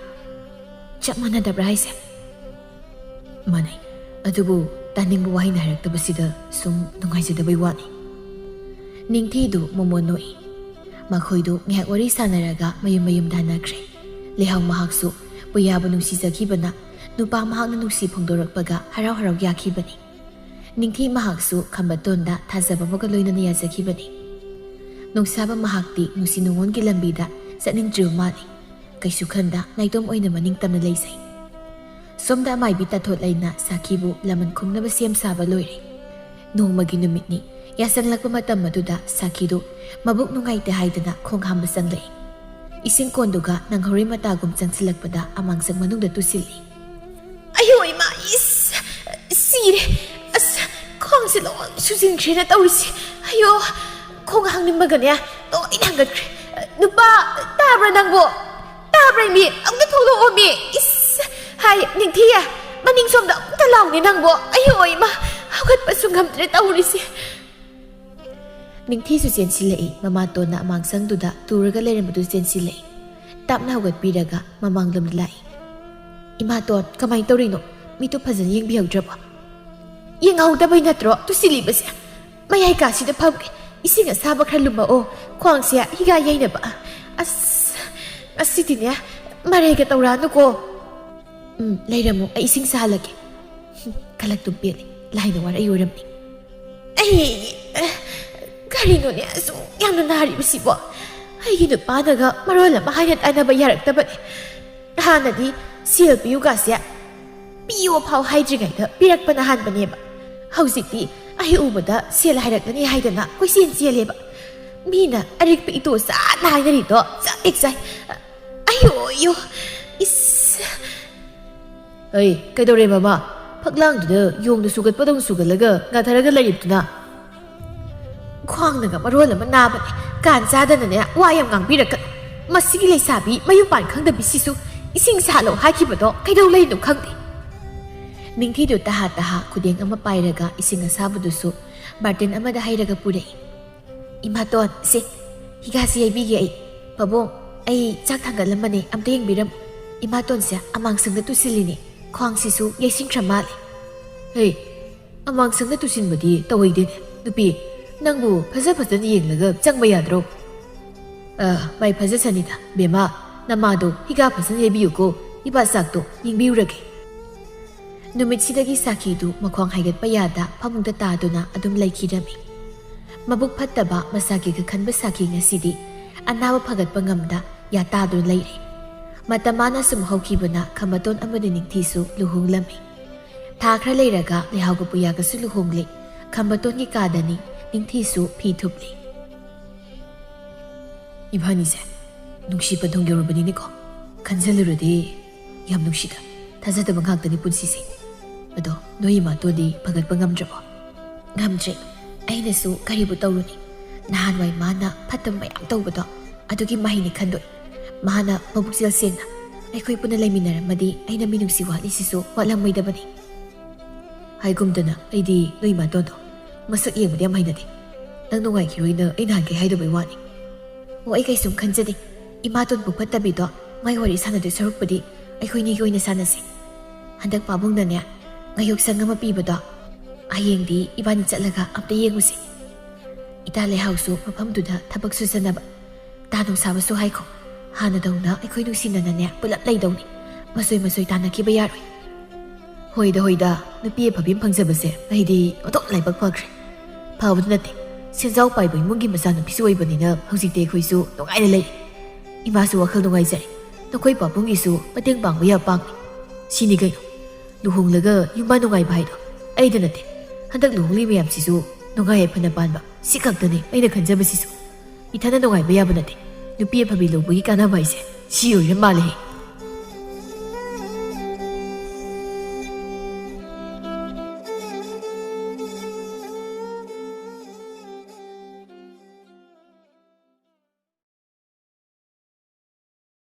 ꯆꯞ ꯃꯥꯟꯅꯗꯕ꯭ꯔꯥ ꯍꯥꯏꯁꯦ ꯃꯥꯟꯅꯩ ꯑꯗꯨꯕꯨ ꯇꯥꯅꯤꯡꯕ ꯋꯥꯍꯩꯅ ꯍꯥꯏꯔꯛꯇꯕꯁꯤꯗ ꯁꯨꯝ ꯅꯨꯡꯉꯥꯏꯖꯗꯕꯩ ꯋꯥꯅꯤ ꯅꯤꯡꯊꯤꯗꯨ ꯃꯣꯃꯣꯟ ꯅꯣꯛꯏ ꯃꯈꯣꯏꯗꯨ ꯉꯥꯏꯍꯥꯛ ꯋꯥꯔꯤ ꯁꯥꯟꯅꯔꯒ ꯃꯌꯨꯝꯗ ꯍꯟꯅꯈ꯭ꯔꯦ ꯂꯩꯍꯥꯎ ꯃꯍꯥꯛꯁꯨ ꯄꯨꯌꯥꯕꯨ ꯅꯨꯡꯁꯤꯖꯈꯤꯕꯅ ꯅꯨꯄꯥ ꯃꯍꯥꯛꯅ ꯅꯨꯡꯁꯤ ꯐꯣꯡꯗꯣꯔꯛꯄꯒ ꯍꯔꯥꯎ ꯌꯥꯈꯤꯕꯅꯤ ꯅꯤꯡꯊꯤ ꯃꯍꯥꯛꯁꯨ ꯈꯝꯕꯇꯣꯟꯗ ꯊꯥꯖꯕ ꯑꯃꯒ ꯂꯣꯏꯅꯅ ꯌꯥꯖꯈꯤꯕꯅꯤ ꯅꯨꯡꯁꯥꯕ ꯃꯍꯥꯛꯇꯤ ꯅꯨꯡꯁꯤ ꯅꯨꯡꯉꯣꯟꯒꯤ ꯂꯝꯕꯤꯗ ꯆꯠꯅꯤꯡꯗ꯭ꯔꯤꯕ ꯃꯥꯜꯂꯤ ꯀꯩꯁꯨ ꯈꯟꯗ ꯅꯥꯏꯇꯣꯝ ꯑꯣꯏꯅ ꯃꯅꯤꯡ ꯇꯝꯅ ꯂꯩꯖꯩ ꯁꯣꯝꯗ ꯑꯃꯥꯏꯕꯤ ꯇꯥꯊꯣꯠꯂꯩꯅ ꯁꯥꯈꯤꯕꯨ ꯂꯃꯟ ꯈꯨꯝꯅꯕ ꯁꯦꯝ ꯁꯥꯕ ꯂꯣꯏꯔꯦ ꯅꯣꯡꯃꯒꯤ ꯅꯨꯃꯤꯠꯅꯤ ꯌꯥꯆꯪꯂꯛꯄ ꯃꯇꯝ ꯑꯗꯨꯗ ꯁꯥꯈꯤꯗꯨ ꯃꯕꯨꯛ ꯅꯨꯡꯉꯥꯏꯇꯦ ꯍꯥꯏꯗꯅ ꯈꯣꯡ ꯍꯥꯝꯕ ꯆꯪꯂꯛꯏ ꯏꯁꯤꯡ ꯀꯣꯟꯗꯨꯒ ꯅꯪꯍꯧꯔꯤ ꯃꯇꯥꯒꯨꯝ ꯆꯪꯁꯤꯜꯂꯛꯄꯗ ꯑꯃꯥꯡꯁꯪ ꯃꯅꯨꯡꯗ ꯇꯨꯁꯤꯜꯂꯤ ꯑꯌꯣ ꯏꯃꯥ ꯁꯤꯔꯦ ꯈꯣꯡꯁꯦ ꯂꯣꯏ ꯁꯨꯖꯤꯟꯈ꯭ꯔꯦꯅ ꯇꯧꯔꯤꯁꯦ ꯑꯌꯣ ꯈꯣꯡ ꯍꯥꯡꯅꯤꯡꯕꯒꯅꯦ ꯂꯣꯏꯅ ꯍꯪꯒꯠꯈ꯭ꯔꯦ ꯅꯨꯄꯥ ꯇꯥꯕ꯭ꯔꯥ ꯅꯪꯕꯣ ꯇꯥꯕ꯭ꯔꯥ ꯃꯤ ꯑꯝꯇ ꯊꯣꯛꯂꯛꯑꯣ ꯃꯤ ꯍꯥꯏ ꯅꯤꯡꯊꯤꯌꯦ ꯃꯅꯤꯡ ꯁꯣꯝꯗ ꯑꯝꯇ ꯂꯥꯎꯅꯦ ꯅꯪꯕꯣ ꯑꯌꯣ ꯏꯃꯥ ꯍꯧꯒꯠꯄꯁꯨ ꯉꯝꯗ꯭ꯔꯦ ꯇꯧꯔꯤꯁꯦ ꯅꯤꯡꯊꯤꯁꯨ ꯆꯦꯟꯁꯤꯜꯂꯛꯏ ꯃꯃꯥꯇꯣꯟꯅ ꯑꯃꯥꯡꯁꯪꯗꯨꯗ ꯇꯨꯔꯒ ꯂꯩꯔꯝꯕꯗꯨ ꯆꯦꯟꯁꯤꯜꯂꯛꯏ ꯇꯞꯅ ꯍꯧꯒꯠꯄꯤꯔꯒ ꯃꯃꯥꯡꯂꯣꯝꯗ ꯂꯥꯛꯏ ꯏꯃꯥꯇꯣꯟ ꯀꯃꯥꯏꯅ ꯇꯧꯔꯤꯅꯣ ꯃꯤꯇꯣ ꯐꯖꯅ ꯌꯦꯡꯕꯤꯍꯧꯗ꯭ꯔꯕꯣ ꯌꯦꯡꯍꯧꯗꯕꯩ ꯅꯠꯇ꯭ꯔꯣ ꯇꯨꯁꯤꯜꯂꯤꯕꯁꯦ ꯃꯌꯥꯏ ꯀꯥꯁꯤꯗ ꯐꯝꯒꯦ ꯏꯁꯤꯡ ꯑꯁꯥꯕ ꯈꯔ ꯂꯨꯝꯃꯛꯑꯣ ꯈ꯭ꯋꯥꯡꯁꯦ ꯍꯤꯒꯥ ꯌꯩꯅꯕ ꯑꯁꯤꯗꯤꯅꯦ ꯃꯔꯩꯒ ꯇꯧꯔꯛꯑꯅꯨꯀꯣ ꯂꯩꯔꯝꯃꯣ ꯑꯩ ꯏꯁꯤꯡ ꯁꯥꯍꯜꯂꯒꯦ ꯈꯜꯂꯛꯇꯨꯝ ꯄꯦꯜꯂꯤ ꯂꯥꯏꯅ ꯋꯥꯔꯛꯏ ꯑꯣꯏꯔꯝꯅꯤ ꯀꯔꯤꯅꯣꯅꯦ ꯑꯁꯨꯛ ꯌꯥꯝꯅ ꯅꯥꯔꯤꯕꯁꯤꯕꯣ ꯑꯩꯒꯤ ꯅꯨꯄꯥꯅꯒ ꯃꯔꯣꯜ ꯑꯃ ꯍꯥꯏꯅ ꯇꯥꯟꯅꯕ ꯌꯥꯔꯛꯇꯕꯅꯤ ꯍꯥꯟꯅꯗꯤ ꯁꯦꯜ ꯄꯤꯌꯨꯒꯥꯁꯦ ꯄꯤꯌꯣ ꯐꯥꯎ ꯍꯥꯏꯗ꯭ꯔꯤꯉꯩꯗ ꯄꯤꯔꯛꯄꯅ ꯍꯥꯟꯕꯅꯦꯕ ꯍꯧꯖꯤꯛꯇꯤ ꯑꯩ ꯎꯕꯗ ꯁꯦꯜ ꯍꯥꯏꯔꯛꯀꯅꯤ ꯍꯥꯏꯗꯅ ꯀꯣꯏꯆꯦꯟ ꯆꯦꯜꯂꯦꯕ ꯃꯤꯅ ꯑꯔꯤꯛꯄ ꯏꯇꯣ ꯆꯥꯅ ꯍꯥꯏꯅꯔꯤꯗꯣ ꯆꯥꯛ ꯆꯥꯏ ꯑꯌꯣ ꯀꯩꯗꯧꯔꯦ ꯃꯃꯥ ꯐꯛꯂꯥꯡꯗꯨꯗ ꯌꯣꯡꯅ ꯁꯨꯒꯠꯄꯗꯧꯅ ꯁꯨꯒꯠꯂꯒ ꯉꯥꯊꯔꯒ ꯂꯩꯔꯤꯕꯗꯨꯅ? ꯈ꯭ꯋꯥꯡꯅꯒ ꯃꯔꯣꯜ ꯑꯃ ꯅꯥꯕꯅꯦ, ꯀꯥꯟ ꯆꯥꯗꯅꯅꯦ ꯋꯥ ꯌꯥꯝ ꯉꯥꯡꯕꯤꯔꯛꯀꯅꯨ. ꯃꯁꯤꯒꯤ ꯂꯩꯁꯥꯕꯤ ꯃꯌꯨꯝꯄꯥꯟ ꯈꯪꯗꯕꯤꯁꯤꯁꯨ ꯏꯁꯤꯡ ꯁꯥꯍꯜꯂꯣ ꯍꯥꯏꯈꯤꯕꯗꯣ ꯀꯩꯗꯧ ꯂꯩꯔꯤꯅꯣ ꯈꯪꯗꯦ꯫ ꯅꯤꯡꯊꯤꯗꯨ ꯇꯍꯥ ꯇꯍꯥ ꯈꯨꯗꯦꯡ ꯑꯃ ꯄꯥꯏꯔꯒ ꯏꯁꯤꯡ ꯑꯁꯥꯕꯗꯨꯁꯨ ꯕꯥꯔꯇꯤꯟ ꯑꯃꯗ ꯍꯩꯔꯒ ꯄꯨꯔꯛꯏ꯫ ꯏꯃꯥꯇꯣꯟ, ꯁꯦ ꯍꯤꯒꯥꯁꯤ ꯌꯩꯕꯤꯒꯦ ꯑꯩ꯫ ꯄꯥꯕꯨꯡ, ꯑꯩ ꯆꯥꯛ ꯊꯥꯡꯒꯠꯂꯝꯕꯅꯦ, ꯑꯝꯇ ꯌꯦꯡꯕꯤꯔꯝꯃꯨ꯫ ꯏꯃꯥꯇꯣꯟꯁꯦ ꯑꯃꯥꯡꯁꯪꯗ ꯇꯨꯁꯤꯜꯂꯤꯅꯦ, ꯈ꯭ꯋꯥꯡꯁꯤꯁꯨ ꯌꯩꯁꯤꯟꯈ꯭ꯔ ꯃꯥꯜꯂꯦ꯫ ꯍꯦ, ꯑꯃꯥꯡꯁꯪꯗ ꯇꯨꯁꯤꯟꯕꯗꯤ ꯇꯧꯏꯗꯦꯅꯦ ꯅꯨꯄꯤ, ꯅꯪꯕꯨ ꯐꯖꯅ ꯌꯦꯡꯂꯒ ꯆꯪꯕ ꯌꯥꯗ꯭ꯔꯣ? ꯃꯥꯏ ꯐꯖꯁꯅꯤꯗ ꯕꯦꯝꯃ, ꯅꯃꯥꯗꯣ ꯍꯤꯒꯥ ꯐꯖꯅ ꯌꯩꯕꯤꯌꯨꯀꯣ, ꯏꯄꯥ ꯆꯥꯛꯇꯣ ꯌꯦꯡꯕꯤꯔꯨꯔꯒꯦ꯫ ꯅꯨꯃꯤꯠꯁꯤꯗꯒꯤ ꯁꯥꯈꯤꯗꯨ ꯃꯈ꯭ꯋꯥꯡ ꯍꯥꯏꯒꯠꯄ ꯌꯥꯗ ꯐꯃꯨꯡꯗ ꯇꯥꯗꯨꯅ ꯑꯗꯨꯝ ꯂꯩꯈꯤꯔꯝꯃꯤ꯫ ꯃꯕꯨꯛ ꯐꯠꯇꯕ ꯃꯁꯥꯒꯤꯒ ꯈꯟꯕ ꯁꯥꯈꯤ ꯉꯁꯤꯗꯤ ꯑꯅꯥꯕ ꯐꯒꯠꯄ ꯉꯝꯗ ꯌꯥꯇꯥꯗꯨꯅ ꯂꯩꯔꯦ꯫ ꯃꯇꯝ ꯃꯥꯅ ꯁꯨꯝ ꯍꯧꯈꯤꯕꯅ ꯈꯝꯕꯇꯣꯟ ꯑꯃꯗꯤ ꯅꯤꯡꯊꯤꯁꯨ ꯂꯨꯍꯣꯡꯂꯝꯃꯤ꯫ ꯊꯥ ꯈꯔ ꯂꯩꯔꯒ ꯂꯩꯍꯥꯎꯒ ꯄꯨꯌꯥꯒꯁꯨ ꯂꯨꯍꯣꯡꯂꯦ꯫ ꯈꯝꯕꯇꯣꯟꯒꯤ ꯀꯥꯗꯅꯤ, ꯅꯤꯡꯊꯤꯁꯨ ꯐꯤ ꯊꯨꯞꯂꯤ꯫ ꯏꯕꯥꯅꯤꯁꯦ ꯅꯨꯡꯁꯤ ꯄꯟꯊꯨꯡ ꯌꯧꯔꯕꯅꯤꯅꯦꯀꯣ, ꯈꯟꯖꯜꯂꯨꯔꯗꯤ ꯌꯥꯝ ꯅꯨꯡꯁꯤꯗ, ꯊꯥꯖꯗꯕ ꯉꯥꯛꯇꯅꯤ ꯄꯨꯟꯁꯤꯁꯦ꯫ ꯑꯗꯣ ꯅꯣꯏ ꯏꯃꯥꯇꯣꯟꯗꯤ ꯐꯒꯠꯄ ꯉꯝꯗ꯭ꯔꯕꯣ? ꯉꯝꯗ꯭ꯔꯦ, ꯑꯩꯅꯁꯨ ꯀꯔꯤꯕꯨ ꯇꯧꯔꯨꯅꯤ, ꯅꯍꯥꯟꯋꯥꯏ ꯃꯥꯅ ꯐꯠꯇꯕ ꯃꯌꯥꯝ ꯇꯧꯕꯗꯣ ꯑꯗꯨꯒꯤ ꯃꯍꯩꯅꯤ ꯈꯟꯗꯣꯛꯏ꯫ ꯃꯥꯅ ꯃꯕꯨꯛꯆꯦꯜ ꯁꯦꯡꯅ ꯑꯩꯈꯣꯏ ꯄꯨꯟꯅ ꯂꯩꯃꯤꯟꯅꯔꯝꯃꯗꯤ ꯑꯩꯅ ꯃꯤꯅꯨꯡꯁꯤ ꯋꯥꯠꯂꯤꯁꯤꯁꯨ ꯋꯥꯠꯂꯝꯃꯣꯏꯗꯕꯅꯤ꯫ ꯍꯥꯏꯒꯨꯝꯗꯅ ꯑꯩꯗꯤ ꯅꯣꯏ ꯏꯃꯥꯇꯣꯟꯗꯣ ꯃꯁꯛ ꯌꯦꯡꯕꯗꯤ ꯌꯥꯝ ꯍꯩꯅꯗꯦ, ꯅꯪ ꯅꯨꯡꯉꯥꯏꯈꯤꯔꯣꯏꯅ ꯑꯩ ꯅꯍꯥꯟꯈꯩ ꯍꯥꯏꯗꯕꯩ ꯋꯥꯅꯤ꯫ ꯑꯣ, ꯑꯩ ꯀꯩꯁꯨꯝ ꯈꯟꯖꯗꯦ, ꯏꯃꯥꯇꯣꯟ ꯄꯨꯛ ꯐꯠꯇꯕꯤꯗꯣ ꯃꯥꯏ ꯋꯥꯔꯤ ꯁꯥꯟꯅꯗꯣꯏ ꯁꯔꯨꯛꯄꯨꯗꯤ ꯑꯩꯈꯣꯏꯅꯤꯒꯤ ꯑꯣꯏꯅ ꯁꯥꯟꯅꯁꯤ꯫ ꯍꯟꯗꯛ ꯄꯥꯕꯨꯡꯅꯅꯦ ꯉꯥꯌꯣꯛꯁꯪ ꯑꯃ ꯄꯤꯕꯗꯣ, ꯍꯌꯦꯡꯗꯤ ꯏꯕꯥꯅꯤ ꯆꯠꯂꯒ ꯑꯝꯇ ꯌꯦꯡꯉꯨꯁꯤ꯫ ꯏꯇꯥ ꯂꯩꯍꯥꯎꯁꯨ ꯃꯐꯝꯗꯨꯗ ꯊꯕꯛ ꯁꯨꯖꯅꯕ, ꯇꯥ ꯅꯨꯡꯁꯥꯕꯁꯨ ꯍꯥꯏꯈꯣ, ꯍꯥꯟꯅꯗꯧꯅ ꯑꯩꯈꯣꯏ ꯅꯨꯡꯁꯤꯅꯅꯅꯦ ꯄꯨꯂꯞ ꯂꯩꯗꯧꯅꯤ, ꯃꯁꯣꯏ ꯇꯥꯟꯅꯈꯤꯕ ꯌꯥꯔꯣꯏ꯫ ꯍꯣꯏꯗ, ꯅꯨꯄꯤ ꯑꯐꯕꯤ ꯑꯃ ꯐꯪꯖꯕꯁꯦ ꯑꯩꯗꯤ ꯑꯣꯟꯊꯣꯛ ꯂꯥꯏꯕꯛ ꯐꯈ꯭ꯔꯦ꯫ ꯐꯕꯗꯨ ꯅꯠꯇꯦ, ꯁꯦꯟꯖꯥꯎ ꯄꯥꯏꯕ ꯏꯃꯨꯡꯒꯤ ꯃꯆꯥꯅꯨꯄꯤꯁꯨ ꯑꯣꯏꯕꯅꯤꯅ ꯍꯧꯖꯤꯛꯇꯤ ꯑꯩꯈꯣꯏꯁꯨ ꯅꯨꯡꯉꯥꯏꯅ ꯂꯩꯔꯤ꯫ ꯏꯃꯥꯁꯨ ꯋꯥꯈꯜ ꯅꯨꯡꯉꯥꯏꯖꯔꯦ, ꯅꯈꯣꯏ ꯄꯥꯕꯨꯡꯒꯤꯁꯨ ꯃꯇꯦꯡ ꯄꯥꯡꯕ ꯌꯥ ꯄꯥꯡꯅꯤ꯫ ꯁꯤꯅꯤ ꯀꯩꯅꯣ, ꯂꯨꯍꯣꯡꯂꯒ ꯌꯨꯝꯕꯥ ꯅꯨꯡꯉꯥꯏꯕ ꯍꯥꯏꯗꯣ ꯑꯩꯗ ꯅꯠꯇꯦ, ꯍꯟꯗꯛ ꯂꯨꯍꯣꯡꯂꯤ ꯃꯌꯥꯝꯁꯤꯁꯨ ꯅꯨꯡꯉꯥꯏ ꯌꯥꯏꯐꯅ ꯄꯥꯟꯕ, ꯁꯤ ꯈꯛꯇꯅꯤ ꯑꯩꯅ ꯈꯟꯖꯕꯁꯤꯁꯨ꯫ ꯏꯊꯟꯗ ꯅꯨꯡꯉꯥꯏꯕ ꯌꯥꯕ ꯅꯠꯇꯦ, ꯅꯨꯄꯤ ꯑꯐꯕꯤ ꯂꯧꯕꯒꯤ ꯀꯥꯟꯅꯕ ꯍꯥꯏꯁꯦ ꯁꯤ ꯑꯣꯏꯔ ꯃꯥꯜꯂꯦ꯫